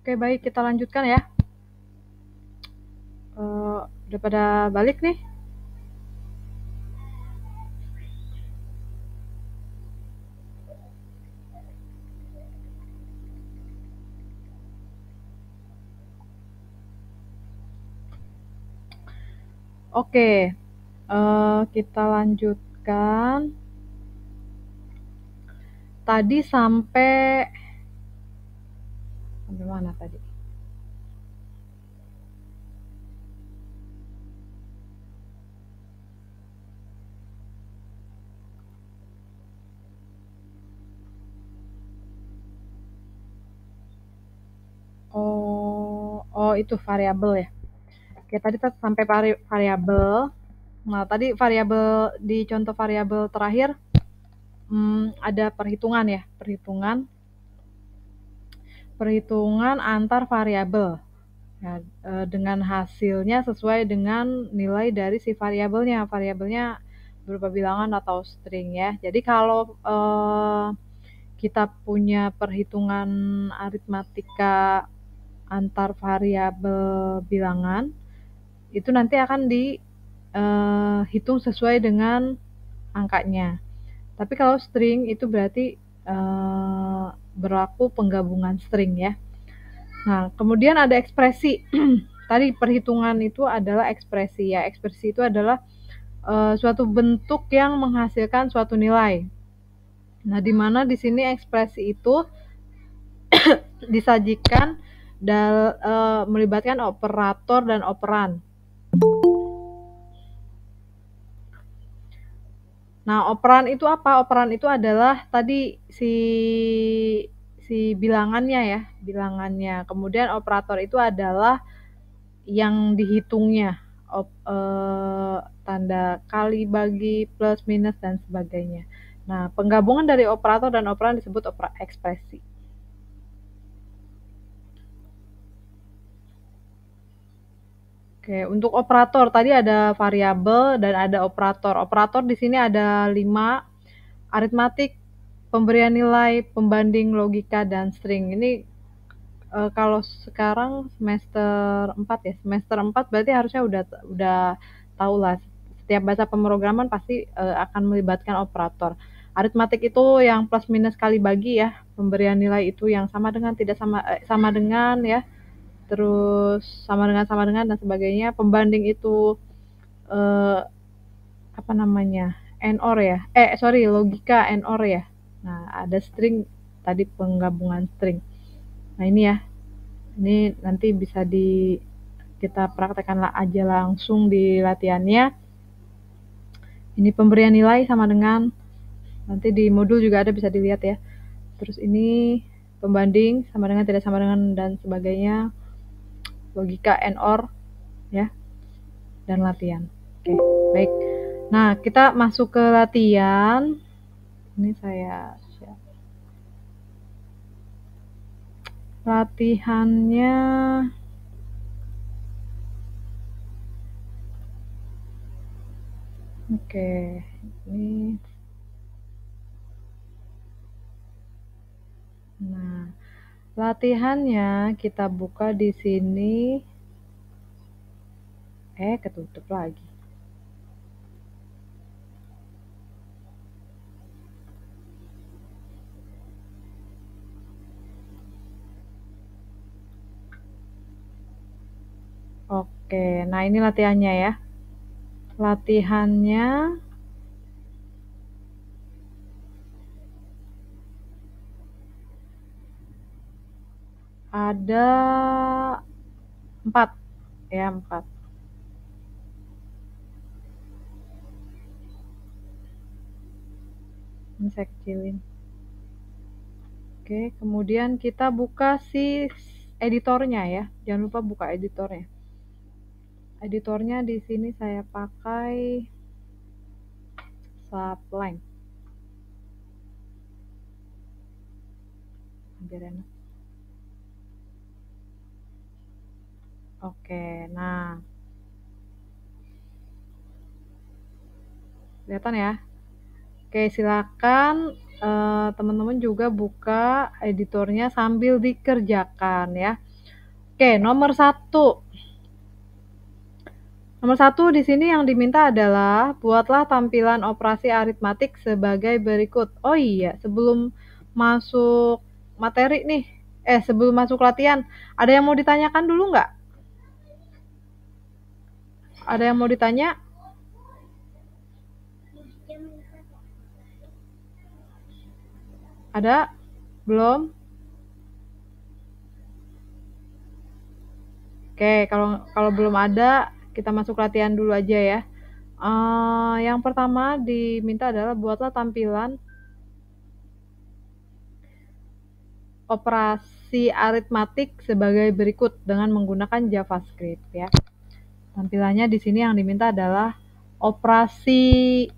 Speaker 1: Oke, baik, kita lanjutkan ya. Udah pada balik nih? Oke, kita lanjutkan. Tadi sampai mana tadi? Oh itu variabel ya. Oke, tadi sampai variabel. Nah, tadi variabel di contoh variabel terakhir ada perhitungan ya, perhitungan antar variabel. Ya, dengan hasilnya sesuai dengan nilai dari si variabelnya. Variabelnya berupa bilangan atau string ya. Jadi kalau kita punya perhitungan aritmatika antar variabel bilangan, itu nanti akan dihitung sesuai dengan angkanya. Tapi kalau string itu berarti berlaku penggabungan string ya. Nah, kemudian ada ekspresi. Tadi perhitungan itu adalah ekspresi ya. Ekspresi itu adalah suatu bentuk yang menghasilkan suatu nilai. Nah, di mana di sini ekspresi itu disajikan melibatkan operator dan operan. Nah, operan itu apa? Operan itu adalah tadi si bilangannya ya, bilangannya. Kemudian operator itu adalah yang dihitungnya, tanda kali, bagi, plus, minus, dan sebagainya. Nah, penggabungan dari operator dan operan disebut ekspresi. Oke, untuk operator tadi ada variabel dan ada operator. Operator di sini ada 5: aritmatik, pemberian nilai, pembanding, logika, dan string. Ini kalau sekarang semester 4 ya. Semester 4 berarti harusnya udah tahu lah. Setiap bahasa pemrograman pasti akan melibatkan operator. Aritmatik itu yang plus minus kali bagi ya. Pemberian nilai itu yang sama dengan, tidak sama, sama dengan ya. Terus sama dengan dan sebagainya. Pembanding itu apa namanya, AND/OR ya, logika AND/OR ya. Nah, ada string tadi, penggabungan string. Nah, ini ya, ini nanti bisa kita praktekkan aja langsung di latihannya. Ini pemberian nilai sama dengan, nanti di modul juga ada, bisa dilihat ya. Terus ini pembanding sama dengan, tidak sama dengan, dan sebagainya. Logika AND/OR ya, dan latihan. Oke, baik. Nah, kita masuk ke latihan. Ini saya share. Latihannya oke, ini. Nah, latihannya kita buka di sini. Ketutup lagi. Oke, nah ini latihannya ya. Latihannya ada 4 ya, 4. Ini saya kecilin. Oke, kemudian kita buka si editornya ya. Jangan lupa buka editornya. Editornya di sini saya pakai Sublime. Biar enak. Oke, nah. Kelihatan ya? Oke, silakan teman-teman juga buka editornya sambil dikerjakan ya. Oke, nomor 1. Nomor 1 di sini yang diminta adalah buatlah tampilan operasi aritmatik sebagai berikut. Oh iya, sebelum masuk materi nih, sebelum masuk latihan, ada yang mau ditanyakan dulu nggak? Ada yang mau ditanya? Ada? Belum? Oke, kalau belum ada, kita masuk latihan dulu aja ya. Yang pertama diminta adalah buatlah tampilan operasi aritmatik sebagai berikut dengan menggunakan JavaScript ya. Tampilannya di sini yang diminta adalah operasi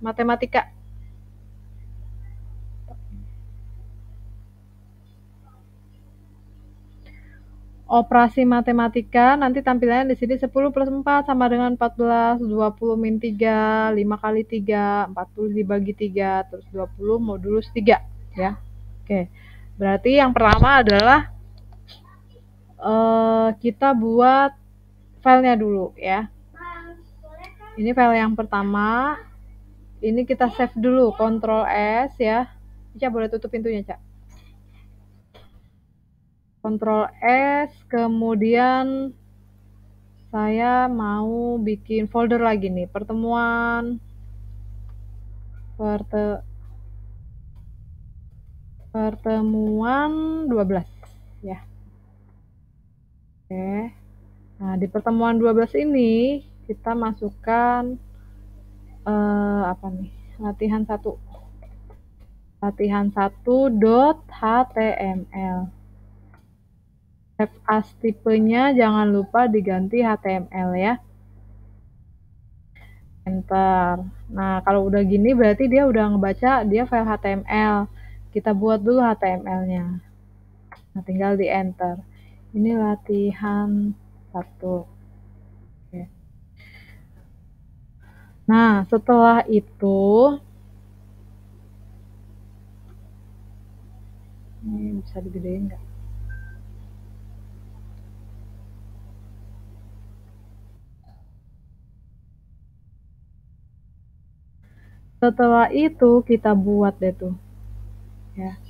Speaker 1: matematika. Operasi matematika nanti tampilannya di sini 10 plus 4 sama dengan 14, 20 min 3, 5 kali 3, 40 dibagi 3, terus 20 modulus 3 ya. Oke, berarti yang pertama adalah kita buat filenya dulu ya. Ini file yang pertama. Ini kita save dulu, Ctrl S ya. Ica boleh tutup pintunya, Cak. Ctrl S, kemudian saya mau bikin folder lagi nih, pertemuan 12 ya. Oke. Nah, di pertemuan 12 ini kita masukkan apa nih? Latihan 1. Latihan 1.html. Save as tipenya jangan lupa diganti HTML ya. Enter. Nah, kalau udah gini berarti dia udah ngebaca dia file HTML. Kita buat dulu HTML-nya. Nah, tinggal di enter. Ini latihan 1. Oke. Nah, setelah itu ini bisa digedein nggak? Setelah itu kita buat deh tuh. Ya.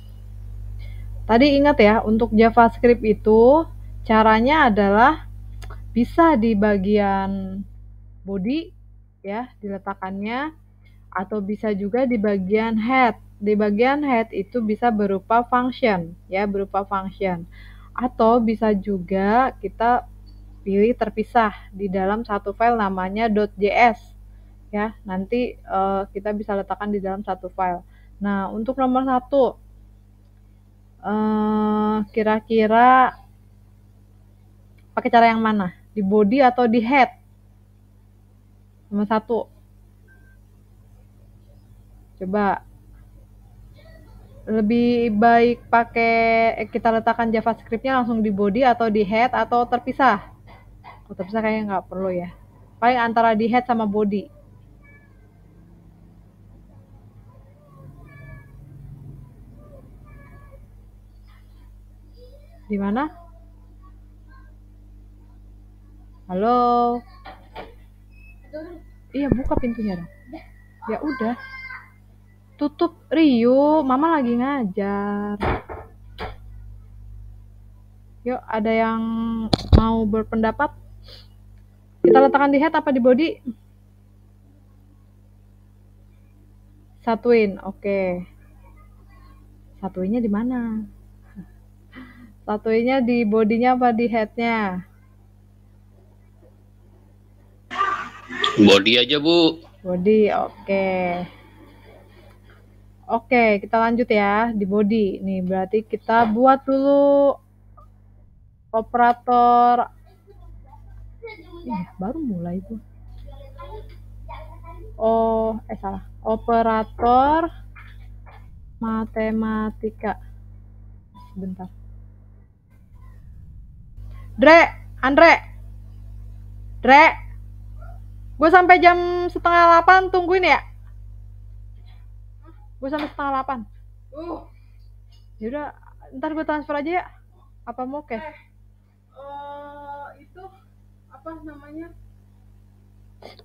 Speaker 1: Tadi ingat ya, untuk JavaScript itu caranya adalah bisa di bagian body ya, diletakkannya, atau bisa juga di bagian head. Di bagian head itu bisa berupa function ya, berupa function. Atau bisa juga kita pilih terpisah di dalam satu file namanya .js ya. Nanti kita bisa letakkan di dalam satu file. Nah, untuk nomor 1 kira-kira pakai cara yang mana? Di body atau di head? Nomor 1. Coba lebih baik pakai kita letakkan JavaScript-nya langsung di body atau di head atau terpisah? Kalau terpisah kayaknya nggak perlu ya. Paling antara di head sama body. Di mana? Halo. Iya, buka pintunya dong. Ya udah. Tutup, Rio. Mama lagi ngajar. Yuk, ada yang mau berpendapat? Kita letakkan di head apa di body? Satuin, oke. Satuinnya di mana? Satuinnya di bodinya apa di headnya?
Speaker 2: Body aja, Bu.
Speaker 1: Body, oke. Oke, kita lanjut ya di body. Nih, berarti kita buat dulu operator. Baru mulai tuh. Oh, salah. Operator matematika. Sebentar. Andre. Gue sampai jam 7:30 tungguin ya. Gue sampai 7:30. Yaudah, ntar gue transfer aja ya. Apa mau cash?
Speaker 4: Itu apa namanya?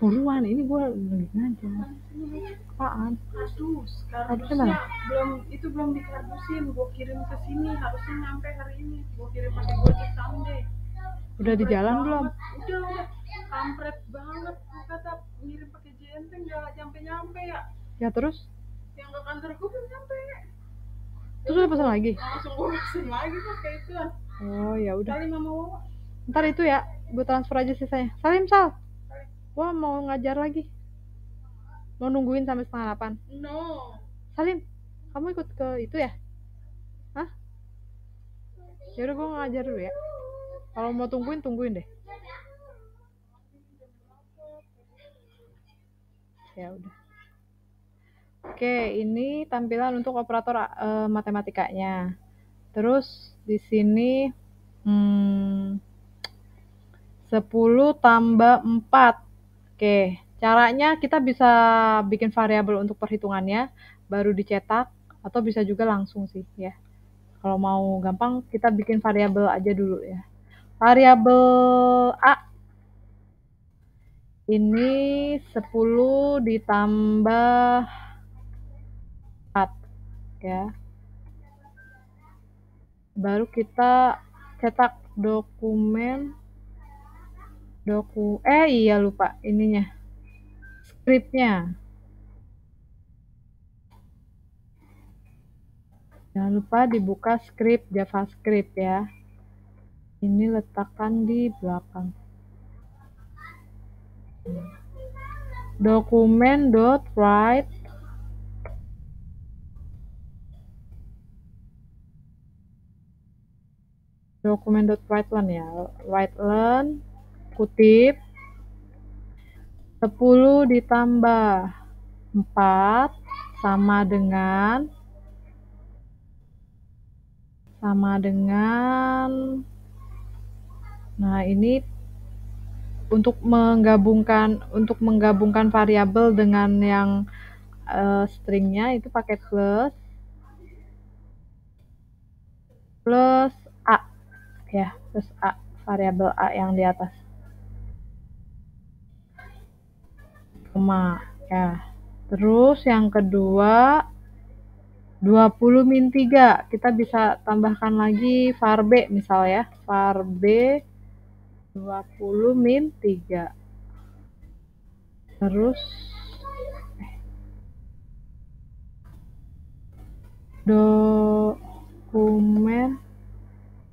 Speaker 1: Buruan, ini gue lagi ngajar. Apaan?
Speaker 4: Kardus.
Speaker 1: Kardusnya mana?
Speaker 4: Belum dikardusin. Gue kirim ke sini. Harusnya nyampe hari ini. Gue kirim pakai Gojek Sunday.
Speaker 1: Udah di jalan belum?
Speaker 4: Udah. Kampret banget. Gue kata ngirim pakai JNT nggak nyampe ya.
Speaker 1: Ya terus?
Speaker 4: Yang ke kantor gue belum nyampe.
Speaker 1: Terus udah pesan lagi?
Speaker 4: Langsung gue pesan lagi pakai itu.
Speaker 1: Oh ya udah.
Speaker 4: Salim sama Wawa.
Speaker 1: Ntar itu ya, gue transfer aja sisanya. Salim Sal. Gua mau ngajar lagi. Mau nungguin sampai 7:30.
Speaker 4: No.
Speaker 1: Salim, kamu ikut ke itu ya? Hah? Yaudah gue ngajar dulu ya. Kalau mau tungguin deh. Ya udah. Oke, ini tampilan untuk operator matematikanya. Terus di sini 10 tambah 4. Oke, caranya kita bisa bikin variabel untuk perhitungannya, baru dicetak, atau bisa juga langsung sih ya. Kalau mau gampang, kita bikin variabel aja dulu ya. Variabel A. Ini 10 ditambah 4 ya. Baru kita cetak dokumen. Iya lupa ininya. Scriptnya. Jangan lupa dibuka script JavaScript ya. Ini letakkan di belakang. Dokumen.write dokumen.writeLen ya. WriteLen kutip 10 ditambah 4 sama dengan nah ini untuk menggabungkan variabel dengan yang stringnya itu pakai plus A ya, plus A, variabel A yang di atas koma ya. Terus yang kedua 20 min 3 kita bisa tambahkan lagi var B misal ya, var B 20 min 3. Terus dokumen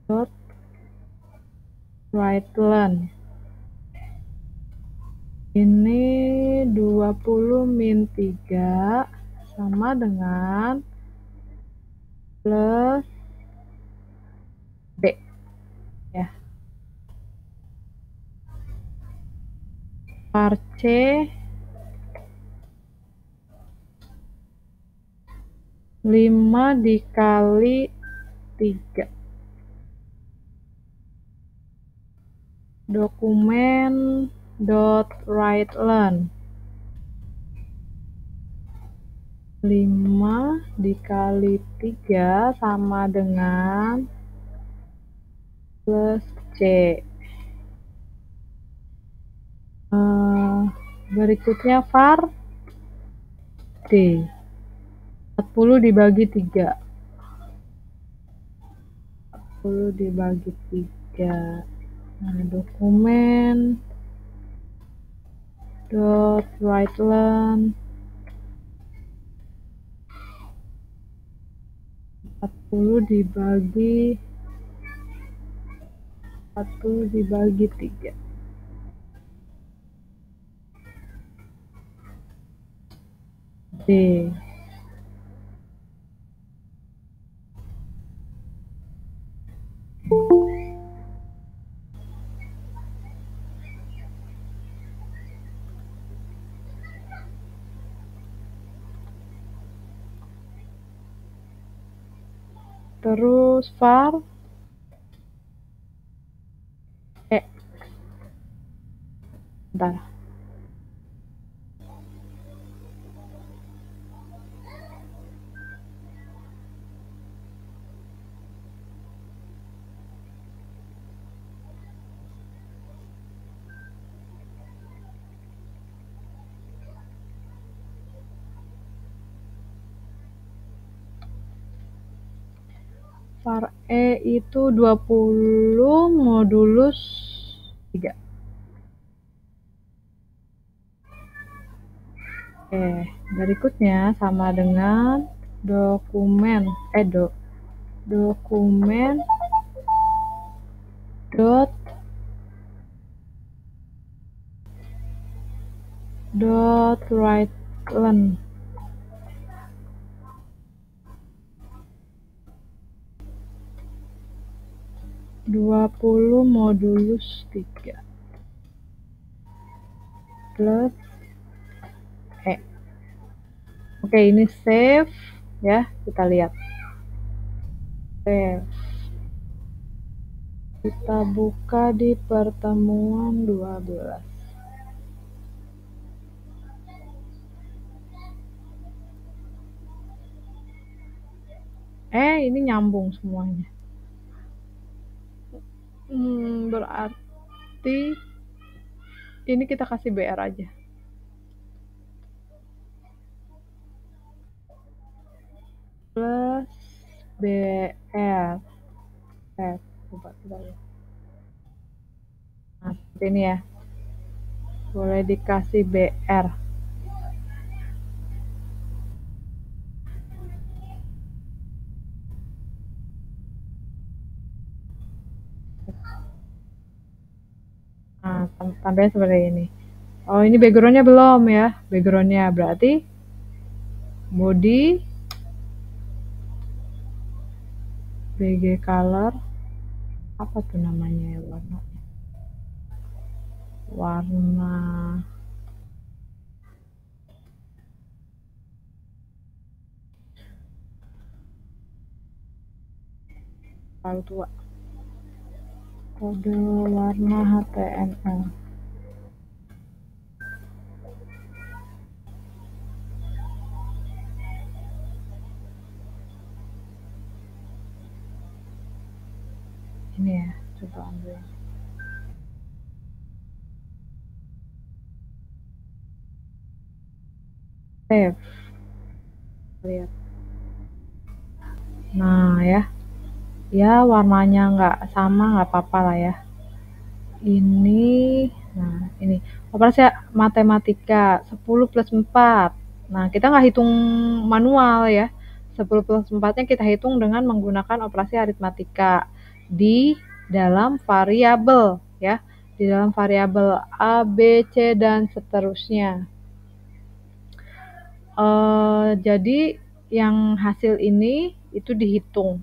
Speaker 1: dot WriteLen ini 20 min 3 sama dengan plus B ya. var C 5 dikali 3. Dokumen dot write learn 5 dikali 3 sama dengan plus C. Berikutnya var D 40 dibagi 3. 40 dibagi 3. Nah, dokumen dot write learn 40 dibagi 3. D. Terus var E. Bentar. Var E itu 20 modulus 3. Berikutnya sama dengan dokumen dot write learn 20 modulus 3 plus E. Oke, ini save ya, kita lihat. Save. Kita buka di pertemuan 12. Ini nyambung semuanya. Berarti ini kita kasih BR aja. Plus BR. Coba kita lihat. Nah, seperti ini ya. Boleh dikasih BR. Nah, tampilnya seperti ini. Oh, ini backgroundnya belum ya. Backgroundnya berarti body BG color apa tuh namanya ya, warna terlalu tua, kode warna HTML. Ini ya, coba ambil. Save. Lihat. Nah ya warnanya nggak sama, nggak apa-apa lah ya. Ini, nah ini operasi matematika 10 plus 4. Nah, kita nggak hitung manual ya. 10 plus 4-nya kita hitung dengan menggunakan operasi aritmatika di dalam variabel ya. Di dalam variabel A, B, C, dan seterusnya. Jadi yang hasil ini itu dihitung.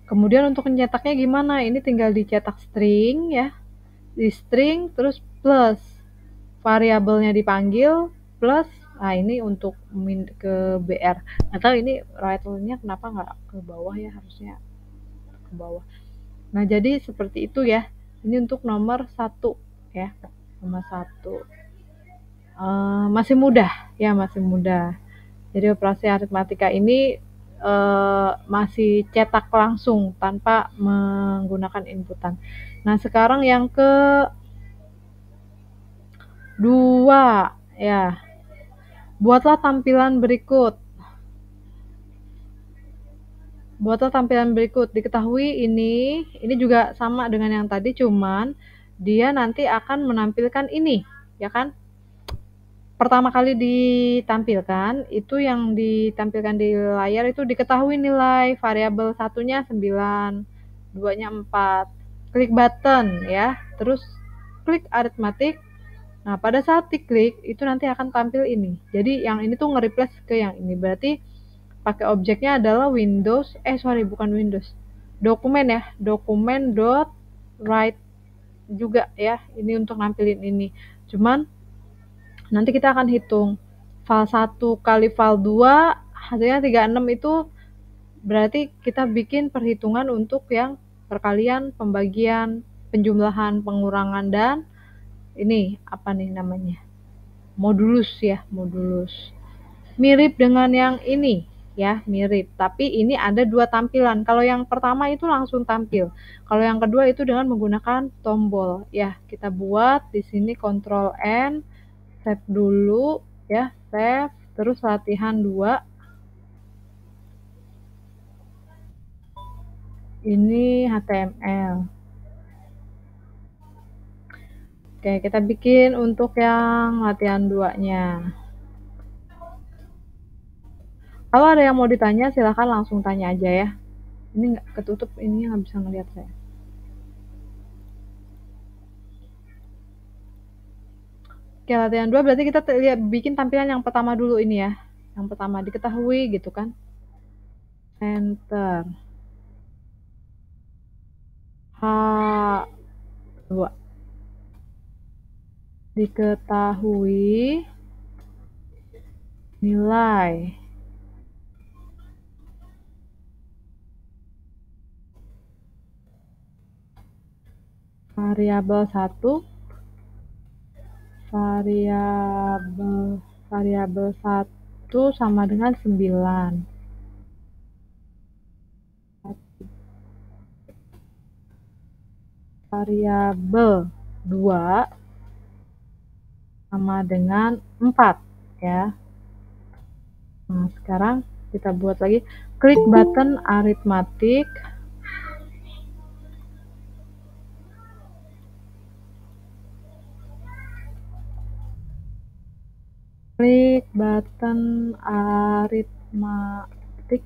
Speaker 1: Kemudian untuk mencetaknya gimana? Ini tinggal dicetak string ya. Di string terus plus variabelnya dipanggil plus Nah, ini untuk ke BR. Atau ini right line-nya kenapa nggak ke bawah ya, harusnya ke bawah. Nah, jadi seperti itu ya. Ini untuk nomor 1 ya. Nomor 1. Masih mudah ya, masih mudah. Jadi operasi aritmatika ini masih cetak langsung tanpa menggunakan inputan. Nah, sekarang yang kedua ya. Buatlah tampilan berikut. Diketahui ini juga sama dengan yang tadi, cuman dia nanti akan menampilkan ini, ya kan? Pertama kali ditampilkan, itu yang ditampilkan di layar itu diketahui nilai variabel satunya 9, 2-nya 4. Klik button ya, terus klik aritmatik. Nah, pada saat diklik, itu nanti akan tampil ini. Jadi, yang ini tuh nge-replace ke yang ini. Berarti, pakai objeknya adalah bukan Windows. Dokumen ya, dokumen.write juga ya. Ini untuk nampilin ini. Cuman, nanti kita akan hitung. File 1 kali file 2, hasilnya 36 itu berarti kita bikin perhitungan untuk yang perkalian, pembagian, penjumlahan, pengurangan, dan ini apa nih namanya, modulus ya, modulus. Mirip dengan yang ini ya, mirip, tapi ini ada 2 tampilan. Kalau yang pertama itu langsung tampil, kalau yang kedua itu dengan menggunakan tombol ya. Kita buat di sini Ctrl N, save dulu ya, save, terus latihan 2. Ini HTML. Oke, kita bikin untuk yang latihan 2-nya. Kalau ada yang mau ditanya, silahkan langsung tanya aja ya. Ini nggak ketutup, ini nggak bisa ngeliat saya. Oke, latihan 2 berarti kita bikin tampilan yang pertama dulu ini ya. Yang pertama diketahui gitu kan. Enter. H2. Diketahui nilai variabel 1 sama dengan 9. Variabel 2 sama dengan 4 ya. Nah, sekarang kita buat lagi, klik button aritmatik. Klik button aritmatik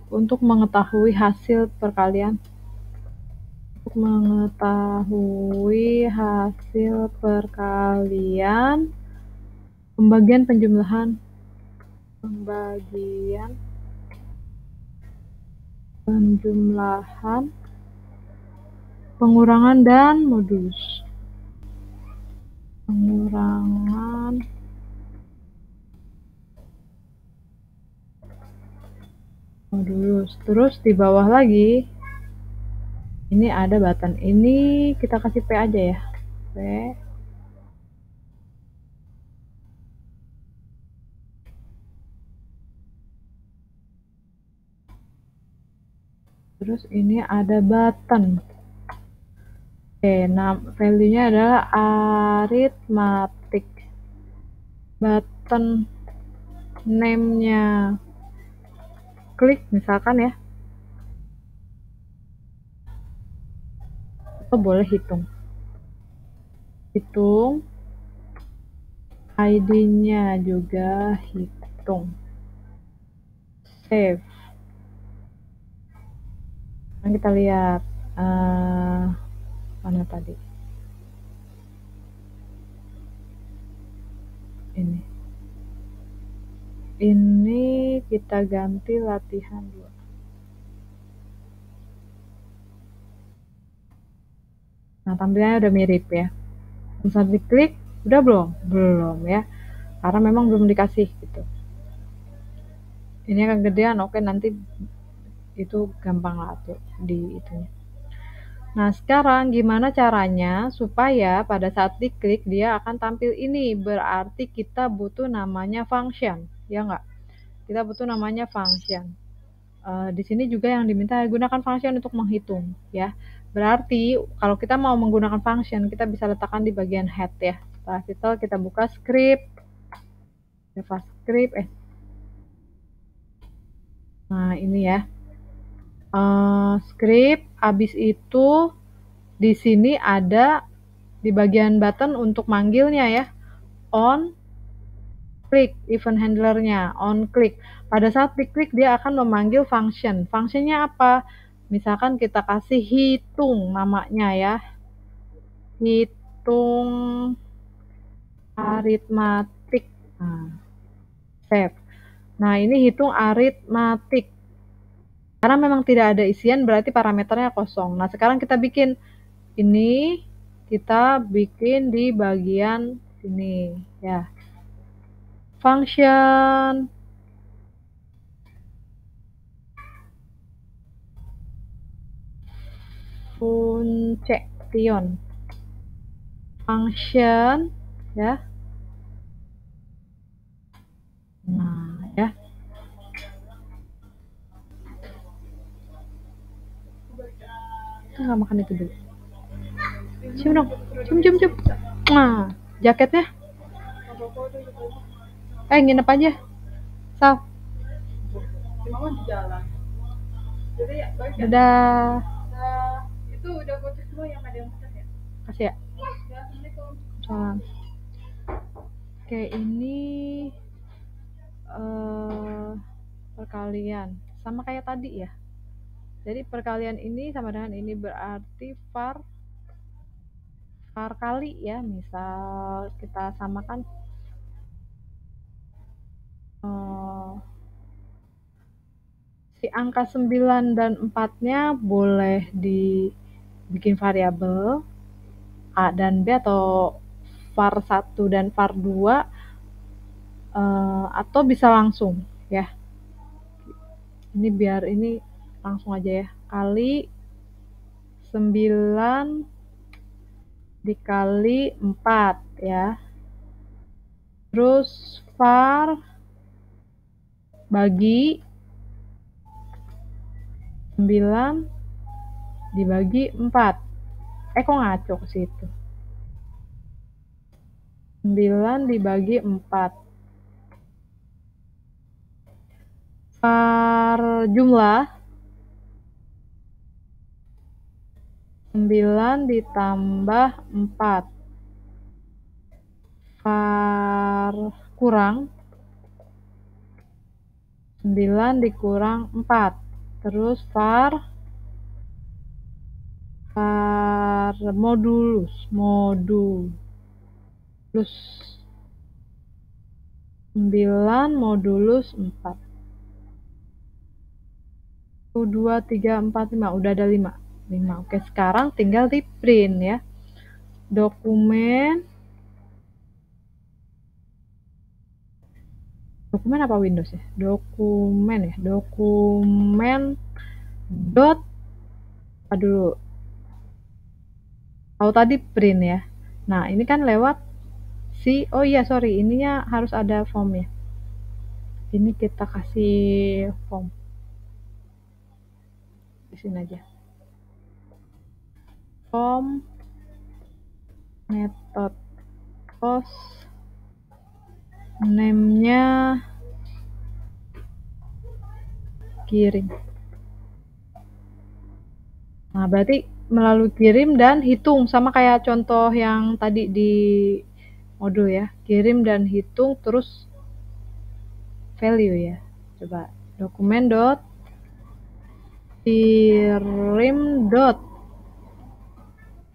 Speaker 1: untuk mengetahui hasil perkalian. Pembagian, penjumlahan, pengurangan, dan modulus. Terus di bawah lagi ini ada button, ini kita kasih P aja ya, P. Terus ini ada button. Oke, nah value-nya adalah aritmatik. Button name-nya klik misalkan ya. Atau boleh hitung. ID-nya juga hitung. Save. Nah, kita lihat mana tadi, ini kita ganti latihan 2. Nah, tampilannya udah mirip ya. Bisa diklik, Udah belum? Belum ya. Karena memang belum dikasih gitu. Ini akan gedean, oke nanti itu gampang lah tuh di itunya. Nah, sekarang gimana caranya supaya pada saat diklik dia akan tampil ini? Berarti kita butuh namanya function, ya nggak? Kita butuh namanya function. Di sini juga yang diminta gunakan function untuk menghitung, ya. Berarti kalau kita mau menggunakan function, kita bisa letakkan di bagian head ya. Setelah itu kita buka script, JavaScript, nah ini ya. Script, habis itu di sini ada di bagian button untuk manggilnya ya, on click, event handlernya, on click. Pada saat diklik dia akan memanggil function. Functionnya apa? Misalkan kita kasih hitung namanya ya, hitung aritmatik. Nah, save. Nah, ini hitung aritmatik. Karena memang tidak ada isian berarti parameternya kosong. Nah, sekarang kita bikin ini, kita bikin di bagian sini ya. Function function function ya. Nah, ya. Kita nggak makan itu dulu. Cium dong. Cium. Nah, jaketnya. Nginep aja. Sal.
Speaker 4: Mama di jalan. Jadi ya, baik ya.
Speaker 1: Dadah.
Speaker 4: Nah, itu udah gocek semua yang ada yang pesan ya?
Speaker 1: Kasih ya.
Speaker 4: Ya, Assalamualaikum.
Speaker 1: Salam. Oke, ini perkalian. Sama kayak tadi ya. Jadi perkalian ini sama dengan ini berarti var kali ya. Misal kita samakan si angka 9 dan 4-nya boleh dibikin variabel A dan B atau var 1 dan var 2 atau bisa langsung ya. Ini biar ini langsung aja ya. Kali 9 dikali 4 ya. Terus var bagi 9 dibagi 4. Kok ngaco ke situ. 9 dibagi 4. Var jumlah 9 ditambah 4. Var kurang 9 dikurang 4. Terus var modulus 9 modulus 4. 1, 2, 3, 4, 5. Udah ada 5. Oke, sekarang tinggal di print ya. Dokumen apa Windows ya? Dokumen dot dulu. Kalau tadi print ya. Nah, ini kan lewat oh iya sorry, ininya harus ada form ya. Ini kita kasih form. Di sini aja. Form method post name-nya kirim. Nah, berarti melalui kirim dan hitung sama kayak contoh yang tadi di modul ya. Kirim dan hitung terus value ya. Coba dokumen dot kirim dot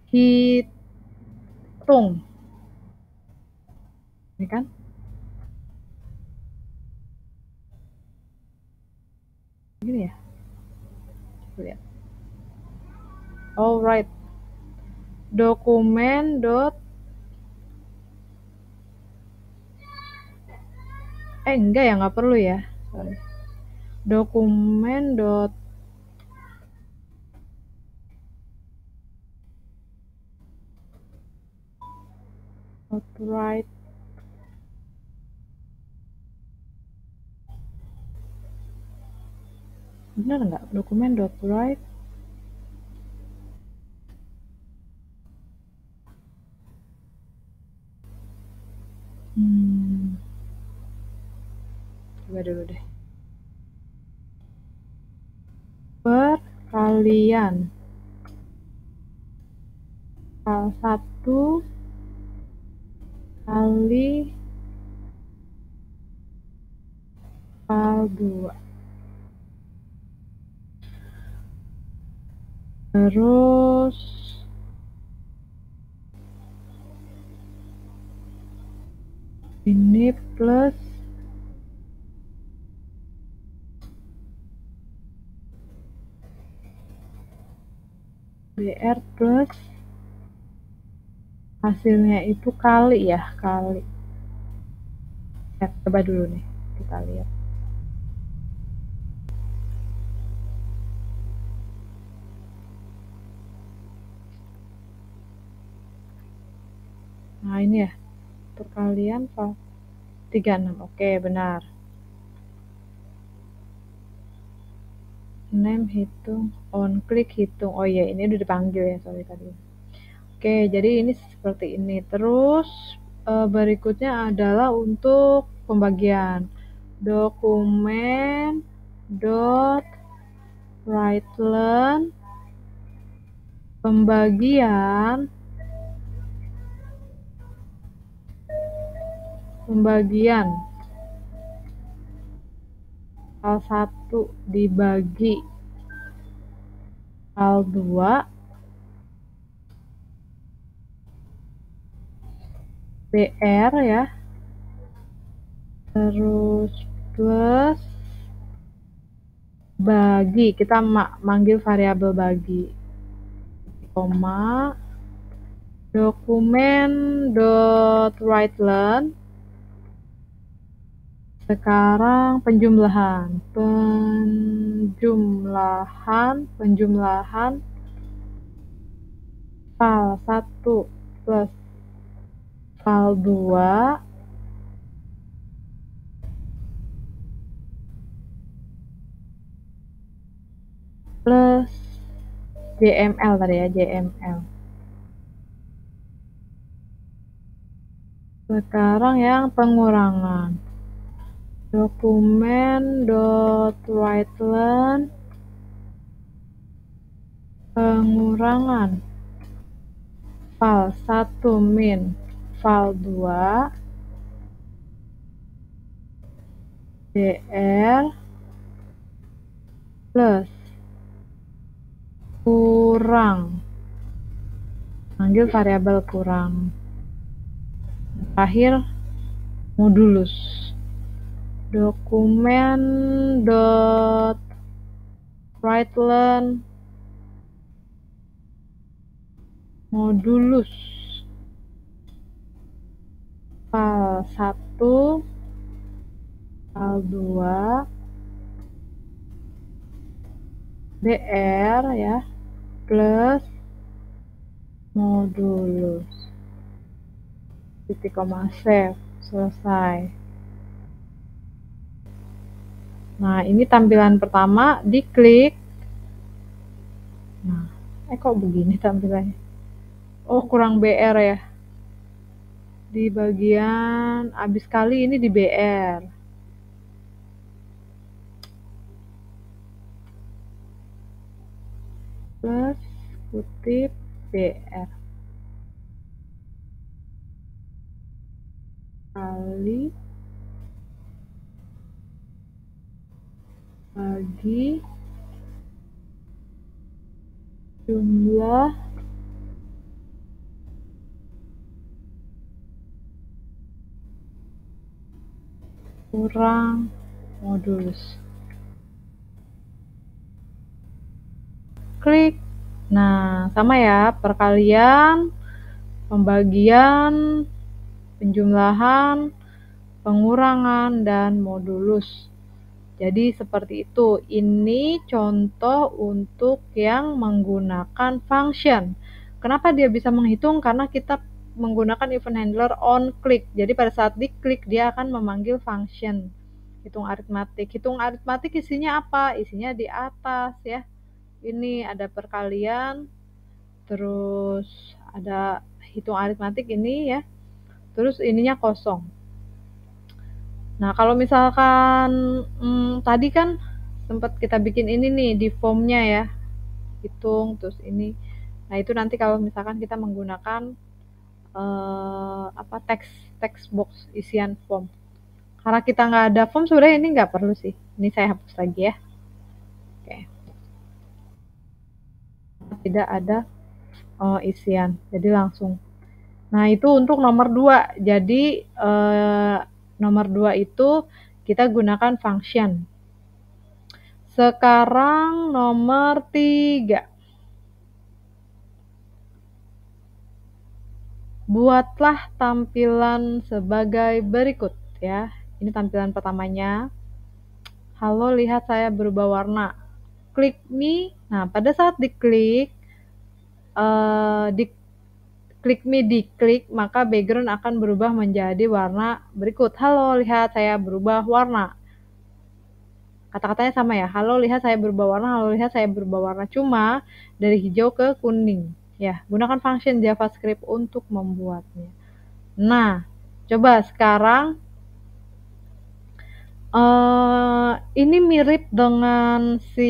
Speaker 1: hitung. Ini kan? Gini ya. Coba lihat. Alright. Dokumen dot enggak ya, nggak perlu ya, sorry. Dokumen dot write bener nggak, dokumen dot write coba dulu deh. Perkalian file 1 kali file 2, terus ini plus BR plus hasilnya itu kali ya, kali. Coba dulu nih, kita lihat. Nah ini ya, perkalian 36, oke benar. Name hitung, on click hitung, oh iya ini udah dipanggil ya, sorry tadi. Oke, jadi ini seperti ini. Terus berikutnya adalah untuk pembagian. Dokumen dot write-len pembagian file 1 dibagi file 2 BR ya, terus plus bagi, kita manggil variabel bagi, koma dokumen dot write-len sekarang penjumlahan file 1 plus file 2 plus JML tadi ya, JML. Sekarang yang pengurangan, dokumen dot write-len pengurangan file 1 min file 2 BR plus kurang, panggil variabel kurang, terakhir modulus, dokumen dot write-len modulus file 1 file 2 BR ya plus modulus, titik koma save, selesai. Nah ini tampilan pertama, diklik. Nah kok begini tampilannya, oh kurang BR ya, di bagian habis kali ini di BR. Plus kutip BR kali bagi jumlah kurang modulus. Klik. Nah sama ya, perkalian, pembagian, penjumlahan, pengurangan, dan modulus. Jadi seperti itu. Ini contoh untuk yang menggunakan function. Kenapa dia bisa menghitung? Karena kita menggunakan event handler on click. Jadi pada saat diklik dia akan memanggil function hitung aritmatik. Hitung aritmatik isinya apa? Isinya di atas ya. Ini ada perkalian, terus ada hitung aritmatik ini ya. Terus ininya kosong. Nah, kalau misalkan tadi kan sempat kita bikin ini nih di formnya ya, hitung terus ini. Nah, itu nanti kalau misalkan kita menggunakan text box isian form. Karena kita nggak ada form, sebenarnya ini nggak perlu sih. Ini saya hapus lagi ya. Oke. Tidak ada isian, jadi langsung. Nah, itu untuk nomor 2. Jadi nomor 2 itu kita gunakan function. Sekarang nomor 3. Buatlah tampilan sebagai berikut ya. Ini tampilan pertamanya. Halo, lihat saya berubah warna. Klik me. Nah, pada saat diklik diklik, maka background akan berubah menjadi warna berikut. Halo, lihat saya berubah warna. Kata-katanya sama ya. Halo, lihat saya berubah warna. Halo, lihat saya berubah warna. Cuma dari hijau ke kuning. Ya, gunakan function JavaScript untuk membuatnya. Nah, coba sekarang ini mirip dengan si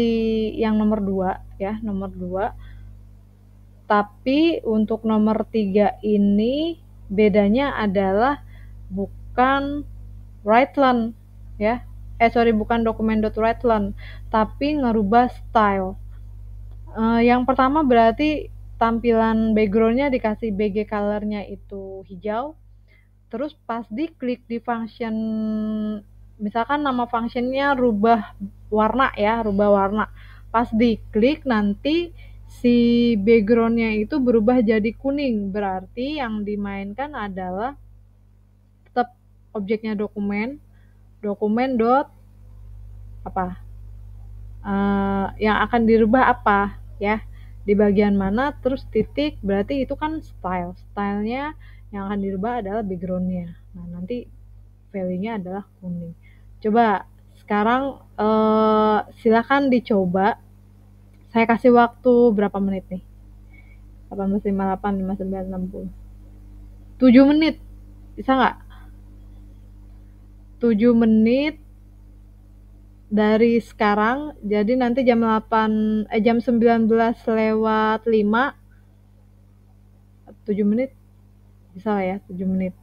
Speaker 1: yang nomor 2 ya, nomor 2. Tapi untuk nomor 3 ini bedanya adalah bukan writeline ya. Bukan document.writeline, tapi ngerubah style. Yang pertama berarti tampilan background-nya dikasih BG color-nya itu hijau. Terus pas diklik di function, misalkan nama functionnya rubah warna ya, rubah warna. Pas diklik nanti si background-nya itu berubah jadi kuning, berarti yang dimainkan adalah tetap objeknya dokumen dot apa yang akan dirubah apa ya, di bagian mana, terus titik, berarti itu kan stylenya yang akan dirubah adalah background-nya. Nah, nanti value-nya adalah kuning. Coba sekarang silakan dicoba. Saya kasih waktu berapa menit nih? 18.58, 59, 60. 7 menit. Bisa nggak? 7 menit dari sekarang, jadi nanti jam 19:05, 7 menit bisa lah ya, 7 menit.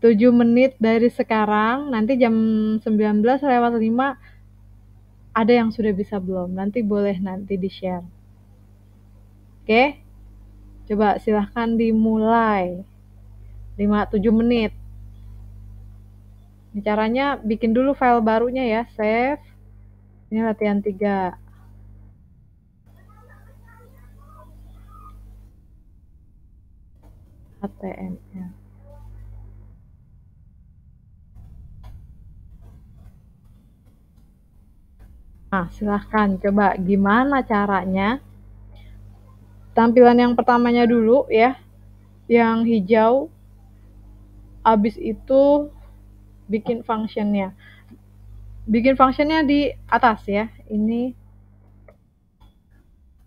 Speaker 1: 7 menit dari sekarang, nanti jam 19:05 ada yang sudah bisa belum? Nanti boleh nanti di-share. Oke? Coba silahkan dimulai. 7 menit. Ini caranya bikin dulu file barunya ya, save. Ini latihan 3. HTML. Nah, silahkan coba gimana caranya. Tampilan yang pertamanya dulu ya, yang hijau. Habis itu bikin functionnya. Bikin functionnya di atas ya. Ini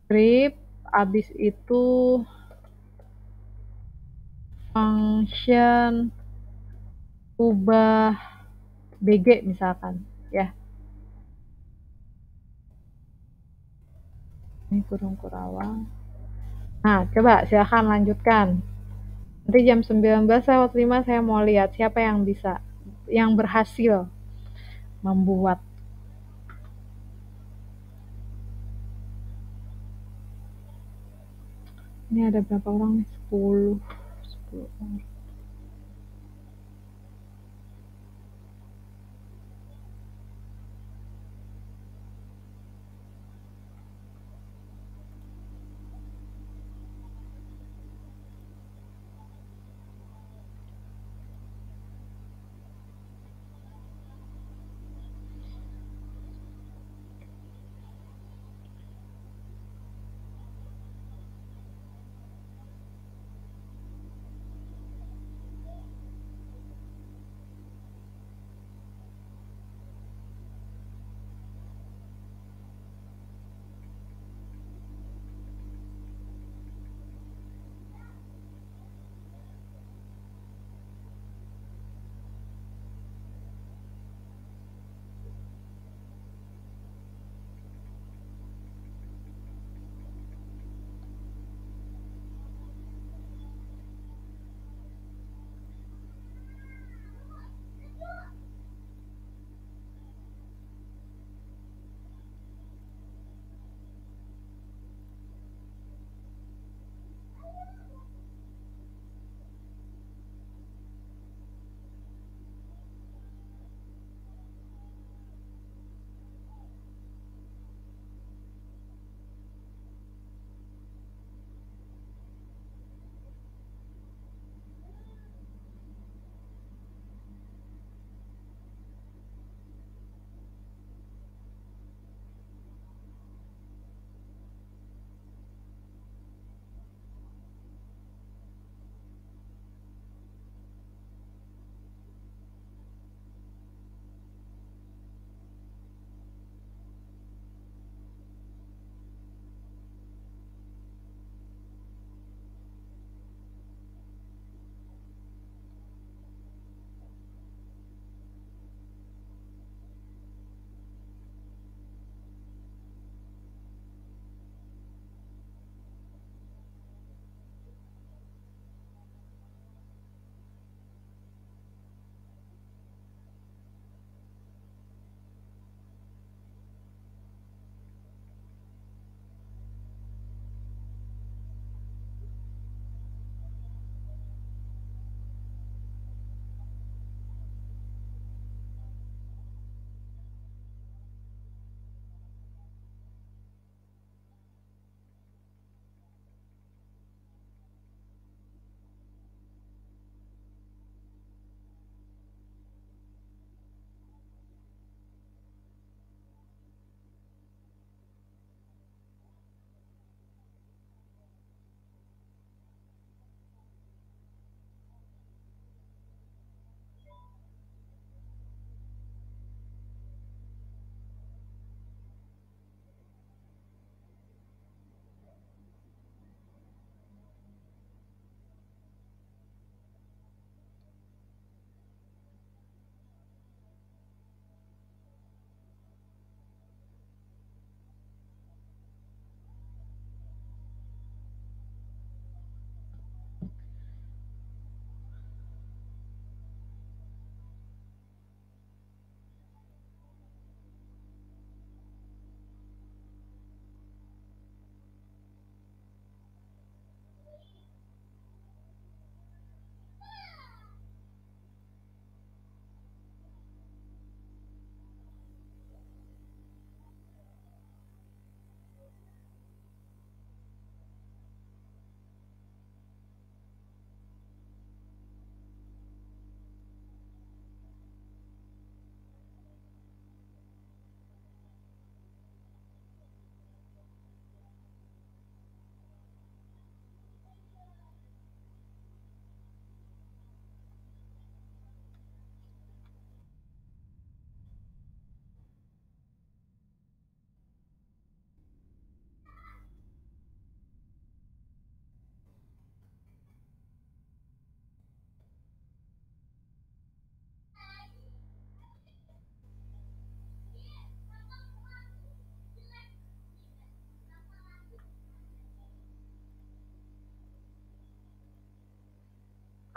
Speaker 1: script, habis itu function ubah BG misalkan ya. Ini kurung kurawang. Nah, coba silahkan lanjutkan. Nanti jam 19:05 saya mau lihat siapa yang bisa, yang berhasil membuat. Ini ada berapa orang nih? 10 orang.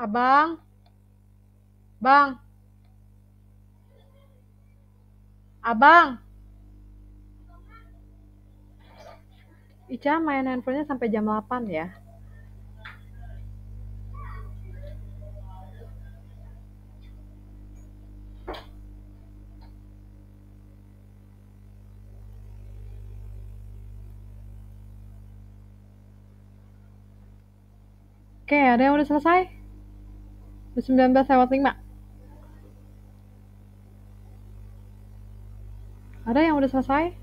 Speaker 1: Abang, Bang, Abang. Ica main handphonenya sampai jam 8 ya. Oke, ada yang udah selesai? Udah 19:05. Ada yang udah selesai?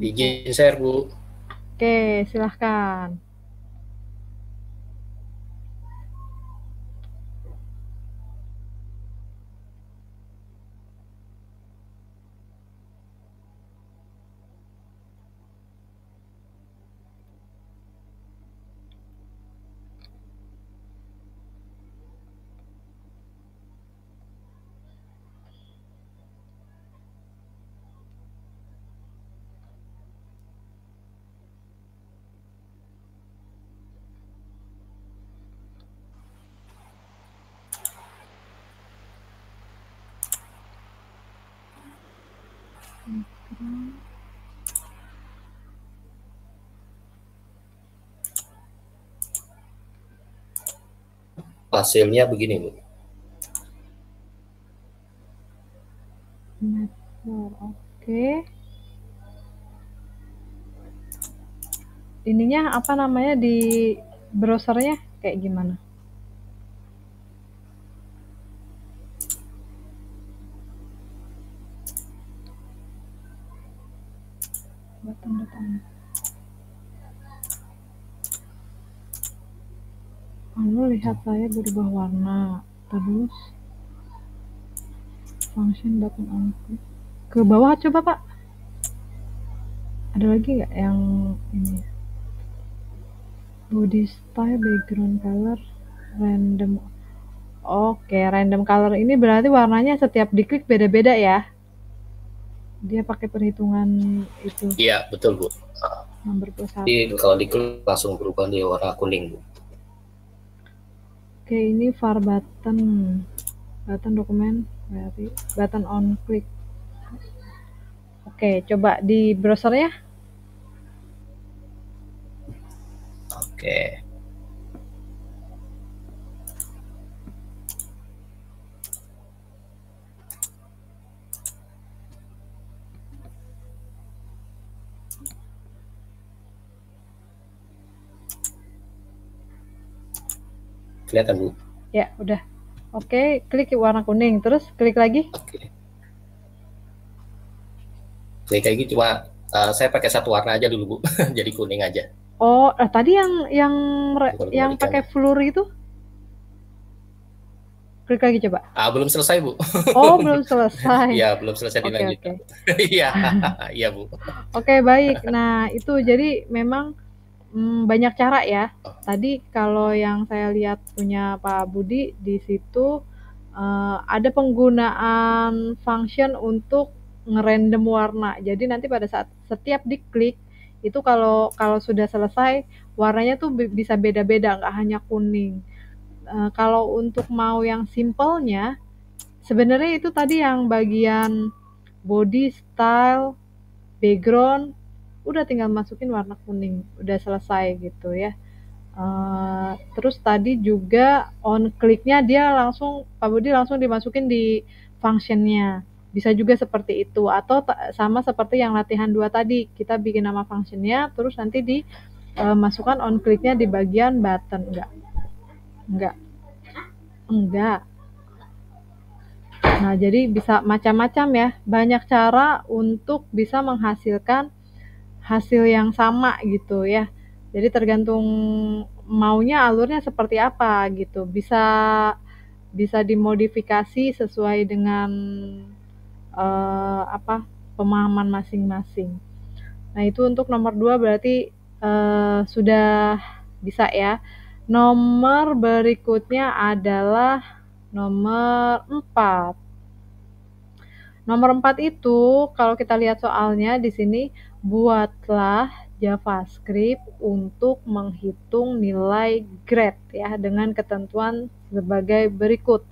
Speaker 5: Izin share, Bu.
Speaker 1: Oke, silahkan.
Speaker 5: Hasilnya begini, Bu.
Speaker 1: Oke. Ininya apa namanya di browsernya kayak gimana? Lalu lihat saya berubah warna. Terus function button on click. Ke bawah coba, Pak. Ada lagi nggak yang ini? Body style, background color, random. Oke, random color ini berarti warnanya setiap diklik beda-beda ya? Dia pakai perhitungan itu.
Speaker 5: Iya, betul, Bu.
Speaker 1: Nomor 21.
Speaker 5: Jadi kalau diklik langsung berubah di warna kuning, Bu.
Speaker 1: Oke, ini var button. Button dokumen, berarti button on click. Oke, coba di browsernya.
Speaker 5: Oke. Kelihatan, Bu?
Speaker 1: Ya, udah. Oke, klik warna kuning, terus klik lagi.
Speaker 5: Oke. Klik kayak gitu, cuma saya pakai satu warna aja dulu, Bu. Jadi kuning aja.
Speaker 1: Oh, tadi yang
Speaker 5: Kembalikan.
Speaker 1: pakai flur itu? Klik lagi coba.
Speaker 5: Belum selesai, Bu.
Speaker 1: Oh, belum selesai.
Speaker 5: Iya, belum selesai dilanjutkan. Iya, iya, Bu.
Speaker 1: Oke, baik. Nah, itu jadi memang banyak cara ya. Tadi kalau yang saya lihat punya Pak Budi di situ ada penggunaan function untuk ngerandom warna. Jadi nanti pada saat setiap diklik itu kalau sudah selesai warnanya tuh bisa beda-beda, nggak hanya kuning. Kalau untuk mau yang simpelnya sebenarnya itu tadi yang bagian body style, background udah tinggal masukin warna kuning, udah selesai gitu ya. Terus tadi juga on click-nya dia langsung Pak Budi langsung dimasukin di function-nya. Bisa juga seperti itu atau sama seperti yang latihan 2 tadi, kita bikin nama function-nya terus nanti masukkan on click-nya di bagian button. Enggak. Nah, jadi bisa macam-macam ya. Banyak cara untuk bisa menghasilkan hasil yang sama gitu ya. Jadi tergantung maunya alurnya seperti apa gitu. Bisa dimodifikasi sesuai dengan pemahaman masing-masing. Nah, itu untuk nomor 2 berarti sudah bisa ya. Nomor berikutnya adalah nomor 4. Nomor 4 itu kalau kita lihat soalnya di sini, buatlah JavaScript untuk menghitung nilai grade ya dengan ketentuan sebagai berikut.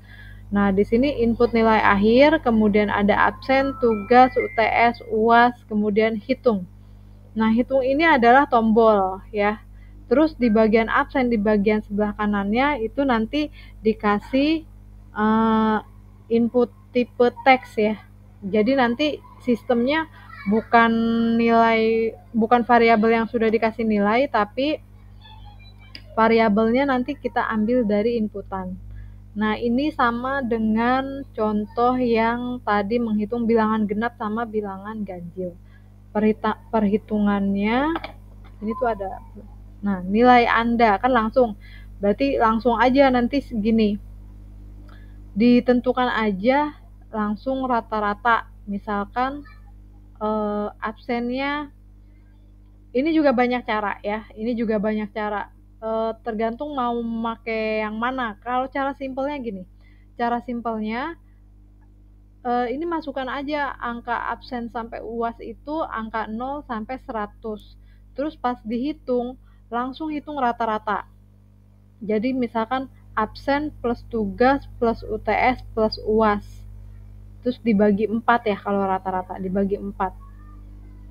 Speaker 1: Nah, di sini input nilai akhir, kemudian ada absen, tugas, UTS, UAS, kemudian hitung. Nah, hitung ini adalah tombol ya. Terus di bagian absen di bagian sebelah kanannya itu nanti dikasih input tipe teks ya. Jadi nanti sistemnya bukan variabel yang sudah dikasih nilai, tapi variabelnya nanti kita ambil dari inputan. Nah, ini sama dengan contoh yang tadi menghitung bilangan genap sama bilangan ganjil. Perhitungannya ini tuh ada. Nah, nilai Anda kan berarti langsung aja nanti segini. Ditentukan aja langsung rata-rata. Misalkan absennya ini juga banyak cara ya. Ini juga banyak cara. Tergantung mau memakai yang mana. Kalau cara simpelnya gini. Cara simpelnya ini masukkan aja angka absen sampai UAS itu angka 0 sampai 100. Terus pas dihitung langsung hitung rata-rata. Jadi misalkan absen plus tugas plus UTS plus UAS. Terus dibagi 4 ya kalau rata-rata, dibagi 4.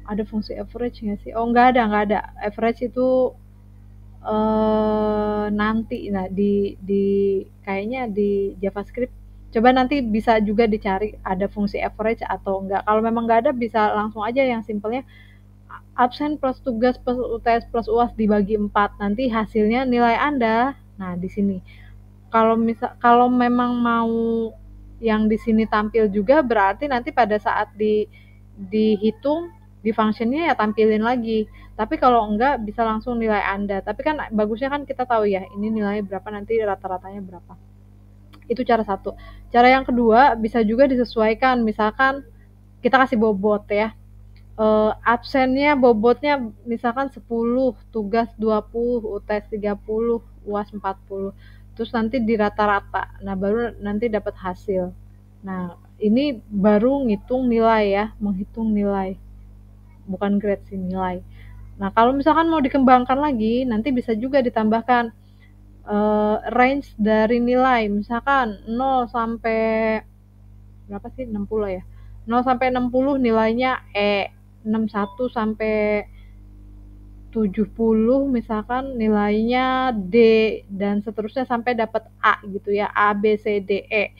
Speaker 1: Ada fungsi average nggak sih? Oh, nggak ada. Average itu nanti. Nah, kayaknya di JavaScript. Coba nanti bisa juga dicari ada fungsi average atau enggak. Kalau memang nggak ada, bisa langsung aja yang simpelnya absen plus tugas plus UTS plus UAS dibagi 4. Nanti hasilnya nilai Anda. Nah, di sini. Kalau memang mau yang di sini tampil juga, berarti nanti pada saat dihitung di functionnya ya tampilin lagi. Tapi kalau enggak bisa langsung nilai Anda. Tapi kan bagusnya kan kita tahu ya, ini nilainya berapa, nanti rata-ratanya berapa. Itu cara satu. Cara yang kedua bisa juga disesuaikan. Misalkan kita kasih bobot ya. Absennya bobotnya misalkan 10, tugas 20, UTS 30, UAS 40. Terus nanti di rata-rata. Nah, baru nanti dapat hasil. Nah, ini baru ngitung nilai ya, menghitung nilai. Bukan grade sih, nilai. Nah, kalau misalkan mau dikembangkan lagi, nanti bisa juga ditambahkan range dari nilai. Misalkan 0 sampai berapa sih? 60 ya. 0 sampai 60 nilainya E. 61 sampai 70 misalkan nilainya D, dan seterusnya sampai dapat A gitu ya. A, B, C, D, E.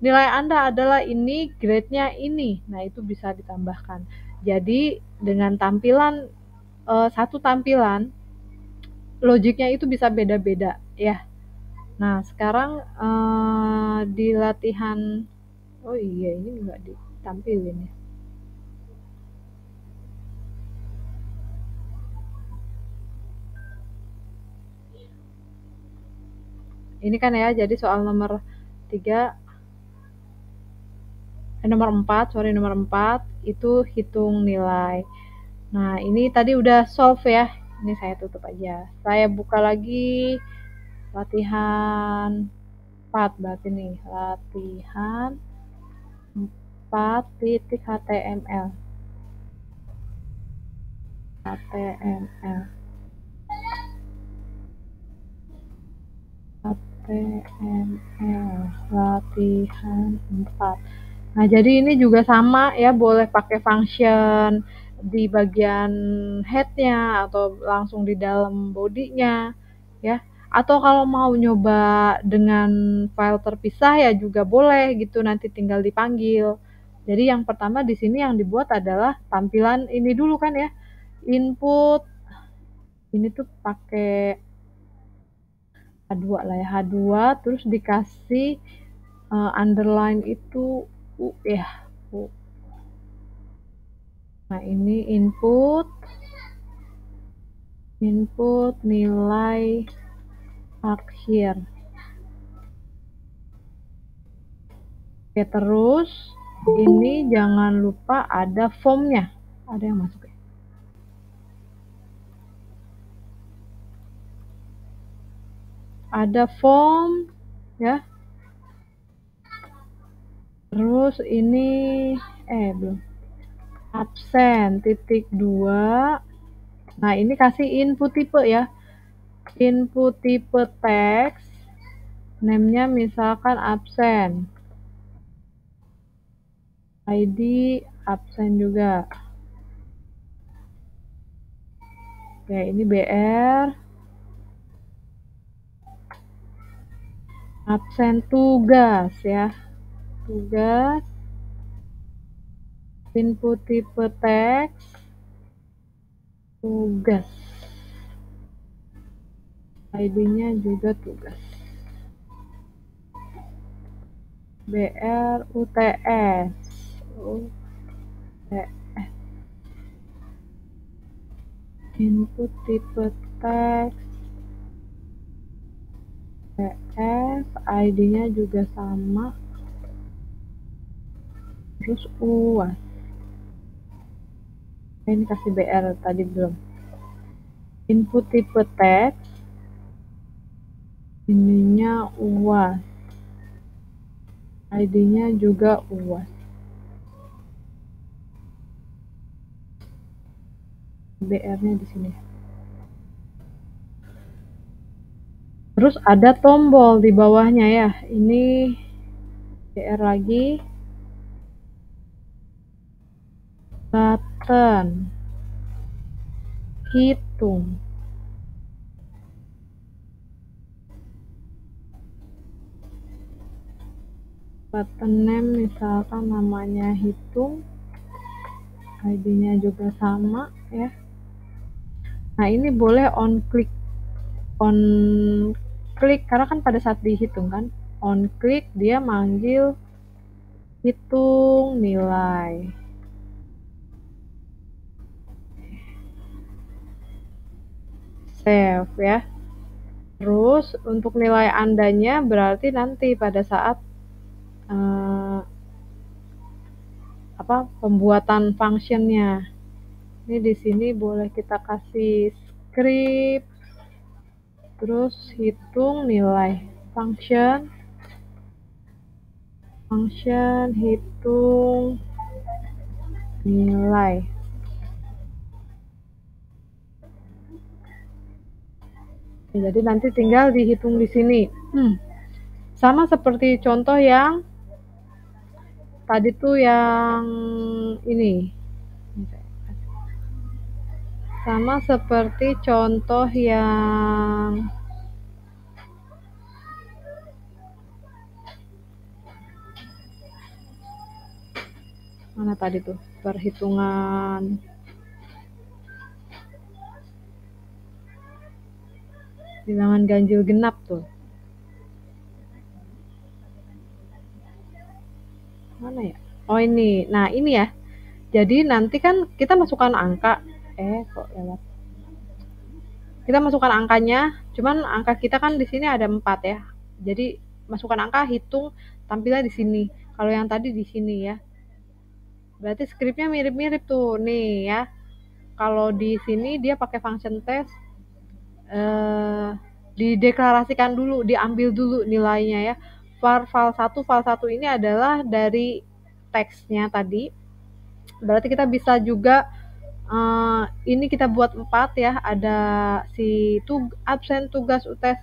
Speaker 1: Nilai Anda adalah ini, grade-nya ini. Nah, itu bisa ditambahkan. Jadi dengan tampilan satu tampilan, logiknya itu bisa beda-beda ya. Nah, sekarang di latihan, oh iya ini nggak ditampilin ya. Ini kan ya, jadi soal nomor 4 itu hitung nilai. Nah, ini tadi udah solve ya. Ini saya tutup aja. Saya buka lagi latihan 4 berarti nih. Latihan 4.html. Latihan 4. Nah, jadi ini juga sama ya, boleh pakai function di bagian head-nya atau langsung di dalam body-nya ya. Atau kalau mau nyoba dengan file terpisah ya juga boleh gitu, nanti tinggal dipanggil. Jadi yang pertama di sini yang dibuat adalah tampilan ini dulu kan ya. Input ini tuh pakai H2 lah ya, H2 terus dikasih underline itu U ya. U. Nah, ini input nilai akhir. Oke, terus ini jangan lupa ada formnya. Ada yang masuk ya? Ada form ya. Terus ini belum. Absen, titik 2. Nah, ini kasih input tipe ya. Input tipe teks, name-nya misalkan absen. ID absen juga. Oke, ini BR. Absen tugas ya. Tugas. Input tipe teks. Tugas. ID-nya juga tugas. BR UTS. UTS. Input tipe teks. UTS. ID-nya juga sama. Terus UAS. Ini kasih BR tadi belum. Input tipe teks. Ininya UAS. ID-nya juga UAS. BR-nya di sini. Terus ada tombol di bawahnya ya. Ini BR lagi. Button. Hitung. Button name misalkan namanya hitung. ID-nya juga sama ya. Nah, ini boleh on click karena kan pada saat dihitung kan, on click dia manggil hitung nilai. Save ya. Terus untuk nilai andanya berarti nanti pada saat pembuatan functionnya. Ini di sini boleh kita kasih script, terus hitung nilai, function hitung nilai. Jadi nanti tinggal dihitung di sini. Sama seperti contoh yang tadi tuh yang ini. Sama seperti contoh yang mana tadi tuh, perhitungan bilangan ganjil genap tuh. Mana ya? Oh ini. Nah, ini ya. Jadi nanti kan kita masukkan angka. Kok lewat. Kita masukkan angkanya, cuman angka kita kan di sini ada 4 ya. Jadi masukkan angka, hitung, tampilnya di sini. Kalau yang tadi di sini ya. Berarti scriptnya mirip-mirip tuh nih ya. Kalau di sini dia pakai function test, dideklarasikan dulu, diambil dulu nilainya ya. File 1 ini adalah dari teksnya tadi. Berarti kita bisa juga ini kita buat 4 ya, ada si absen, tugas, UTS.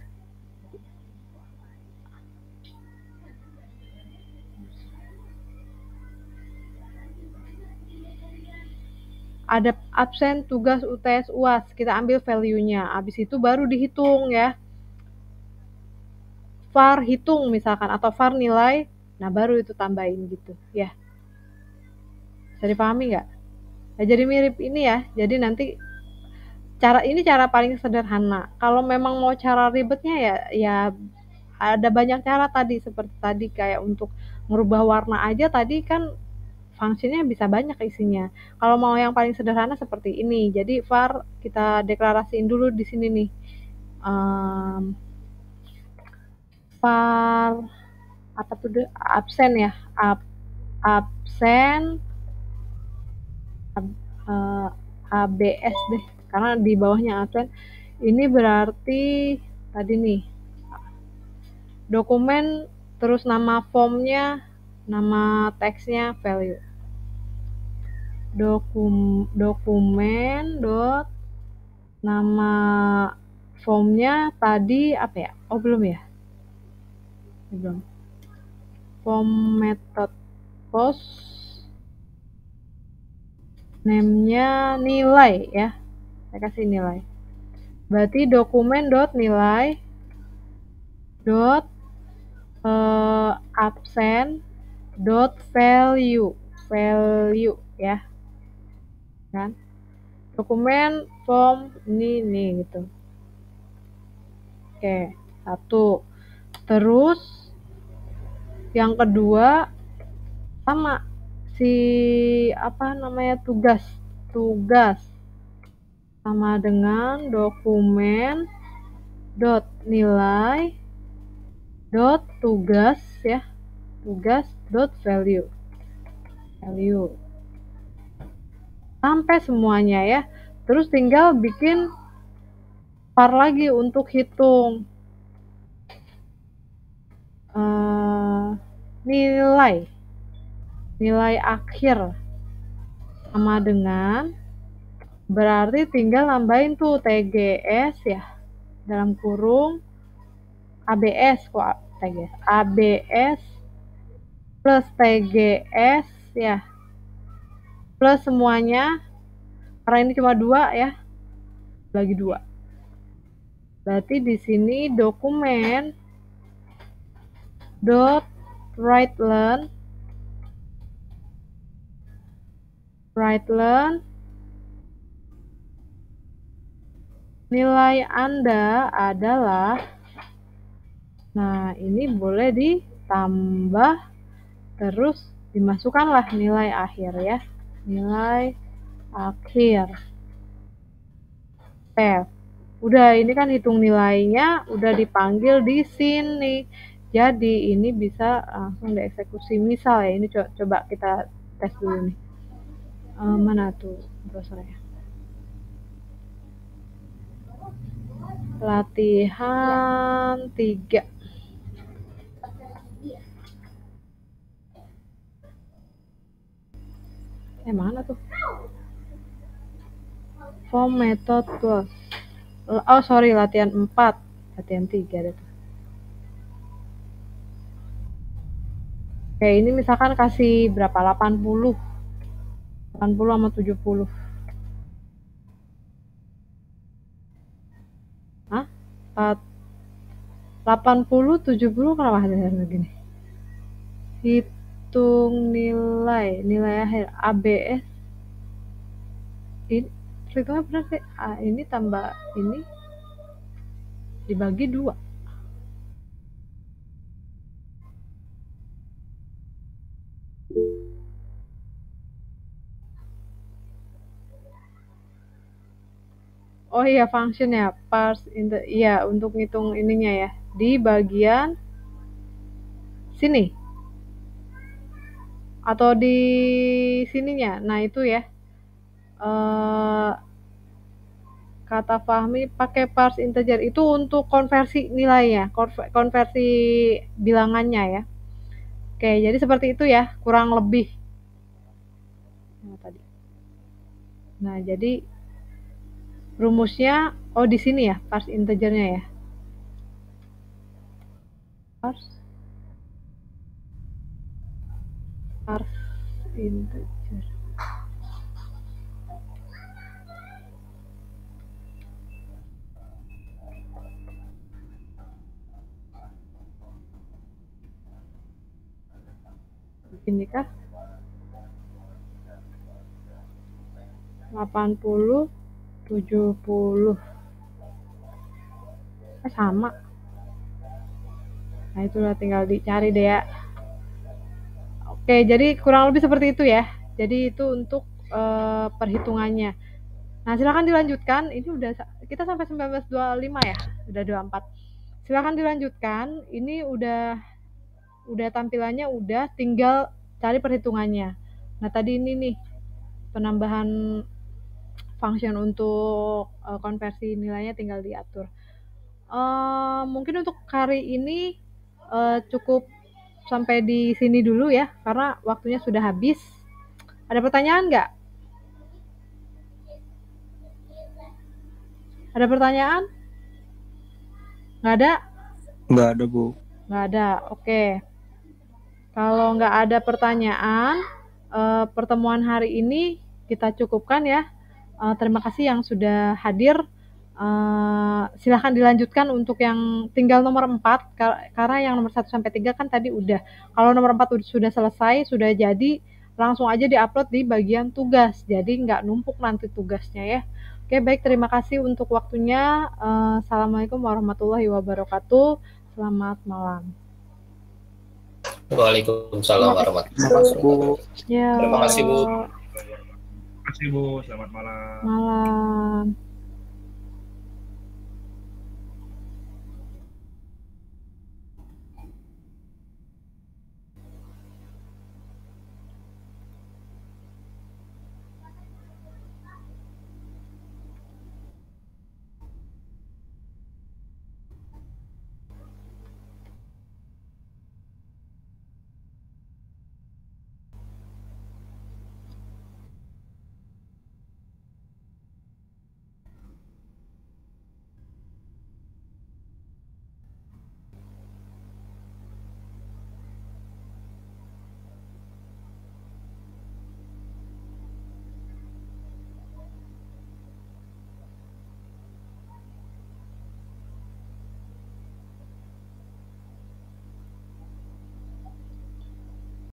Speaker 1: Ada absen, tugas, UTS, UAS. Kita ambil value-nya. Habis itu baru dihitung ya. var hitung misalkan atau var nilai. Nah, baru itu tambahin gitu ya. Bisa dipahami nggak? Nah, jadi mirip ini ya. Jadi nanti cara paling sederhana. Kalau memang mau cara ribetnya ya ada banyak cara tadi, seperti tadi kayak untuk merubah warna aja tadi kan fungsinya bisa banyak isinya. Kalau mau yang paling sederhana seperti ini. Jadi var kita deklarasiin dulu di sini nih. Var apa tuh, absen ya. Absen ABS deh, karena di bawahnya absen. Ini berarti tadi nih dokumen, terus nama formnya, nama teksnya, value. Dokumen dot Nama formnya tadi apa ya? Oh, belum ya? Belum. Form method post name-nya nilai ya. Saya kasih nilai. Berarti dokumen dot nilai dot absen dot value ya kan, dokumen form ini gitu. Oke, satu. Terus yang kedua sama si apa namanya tugas sama dengan dokumen dot nilai dot tugas ya, tugas dot value sampai semuanya ya. Terus tinggal bikin var lagi untuk hitung nilai akhir, sama dengan berarti tinggal nambahin tuh TGS ya, dalam kurung ABS ABS plus TGS ya, plus semuanya, karena ini cuma 2 ya, bagi 2. Berarti di sini dokumen dot write learn nilai Anda adalah, nah ini boleh ditambah terus dimasukkanlah nilai akhir ya, nilai akhir. Udah, ini kan hitung nilainya udah dipanggil di sini. Jadi ini bisa langsung dieksekusi. Misal ya, ini coba kita tes dulu nih. Mana tuh browsernya? Latihan 3. Mana tuh? Form method plus. Oh sorry, latihan 4. Latihan 3 deh tuh. Oke, ini misalkan kasih berapa? 80 sama 70. Hah? 80, 70 kenapa hasilnya begini? Hitung nilai akhir ABS. Ini hitungnya benar sih. Ini tambah ini dibagi 2. Oh iya, function ya, parse iya, untuk ngitung ininya ya, di bagian sini atau di sininya. Nah itu ya, kata Fahmi pakai parse integer itu untuk konversi nilainya, konversi bilangannya ya. Oke, jadi seperti itu ya, kurang lebih. Nah jadi rumusnya di sini ya, parse integernya ya. Parse integer. Ini kah? 80, 70. Sama. Nah, itulah tinggal dicari deh ya. Oke, jadi kurang lebih seperti itu ya. Jadi itu untuk perhitungannya. Nah, silakan dilanjutkan. Ini udah kita sampai 19.25 ya. Udah 24. Silakan dilanjutkan. Ini udah tampilannya udah, tinggal cari perhitungannya. Nah, tadi ini nih penambahan function untuk konversi nilainya tinggal diatur. Mungkin untuk hari ini cukup sampai di sini dulu ya, karena waktunya sudah habis. Ada pertanyaan nggak? Ada pertanyaan? Nggak ada?
Speaker 6: Nggak ada, Bu.
Speaker 1: Nggak ada, oke. Kalau nggak ada pertanyaan, pertemuan hari ini kita cukupkan ya. Terima kasih yang sudah hadir. Silahkan dilanjutkan untuk yang tinggal nomor 4, karena yang nomor 1 sampai 3 kan tadi udah. Kalau nomor 4 sudah selesai, sudah jadi, langsung aja diupload di bagian tugas. Jadi nggak numpuk nanti tugasnya ya. Oke, baik, terima kasih untuk waktunya. Assalamualaikum warahmatullahi wabarakatuh. Selamat malam.
Speaker 5: Waalaikumsalam warahmatullahi wabarakatuh.
Speaker 1: Ya.
Speaker 5: Terima kasih, Bu.
Speaker 7: Terima kasih Bu, selamat malam.
Speaker 1: Malam.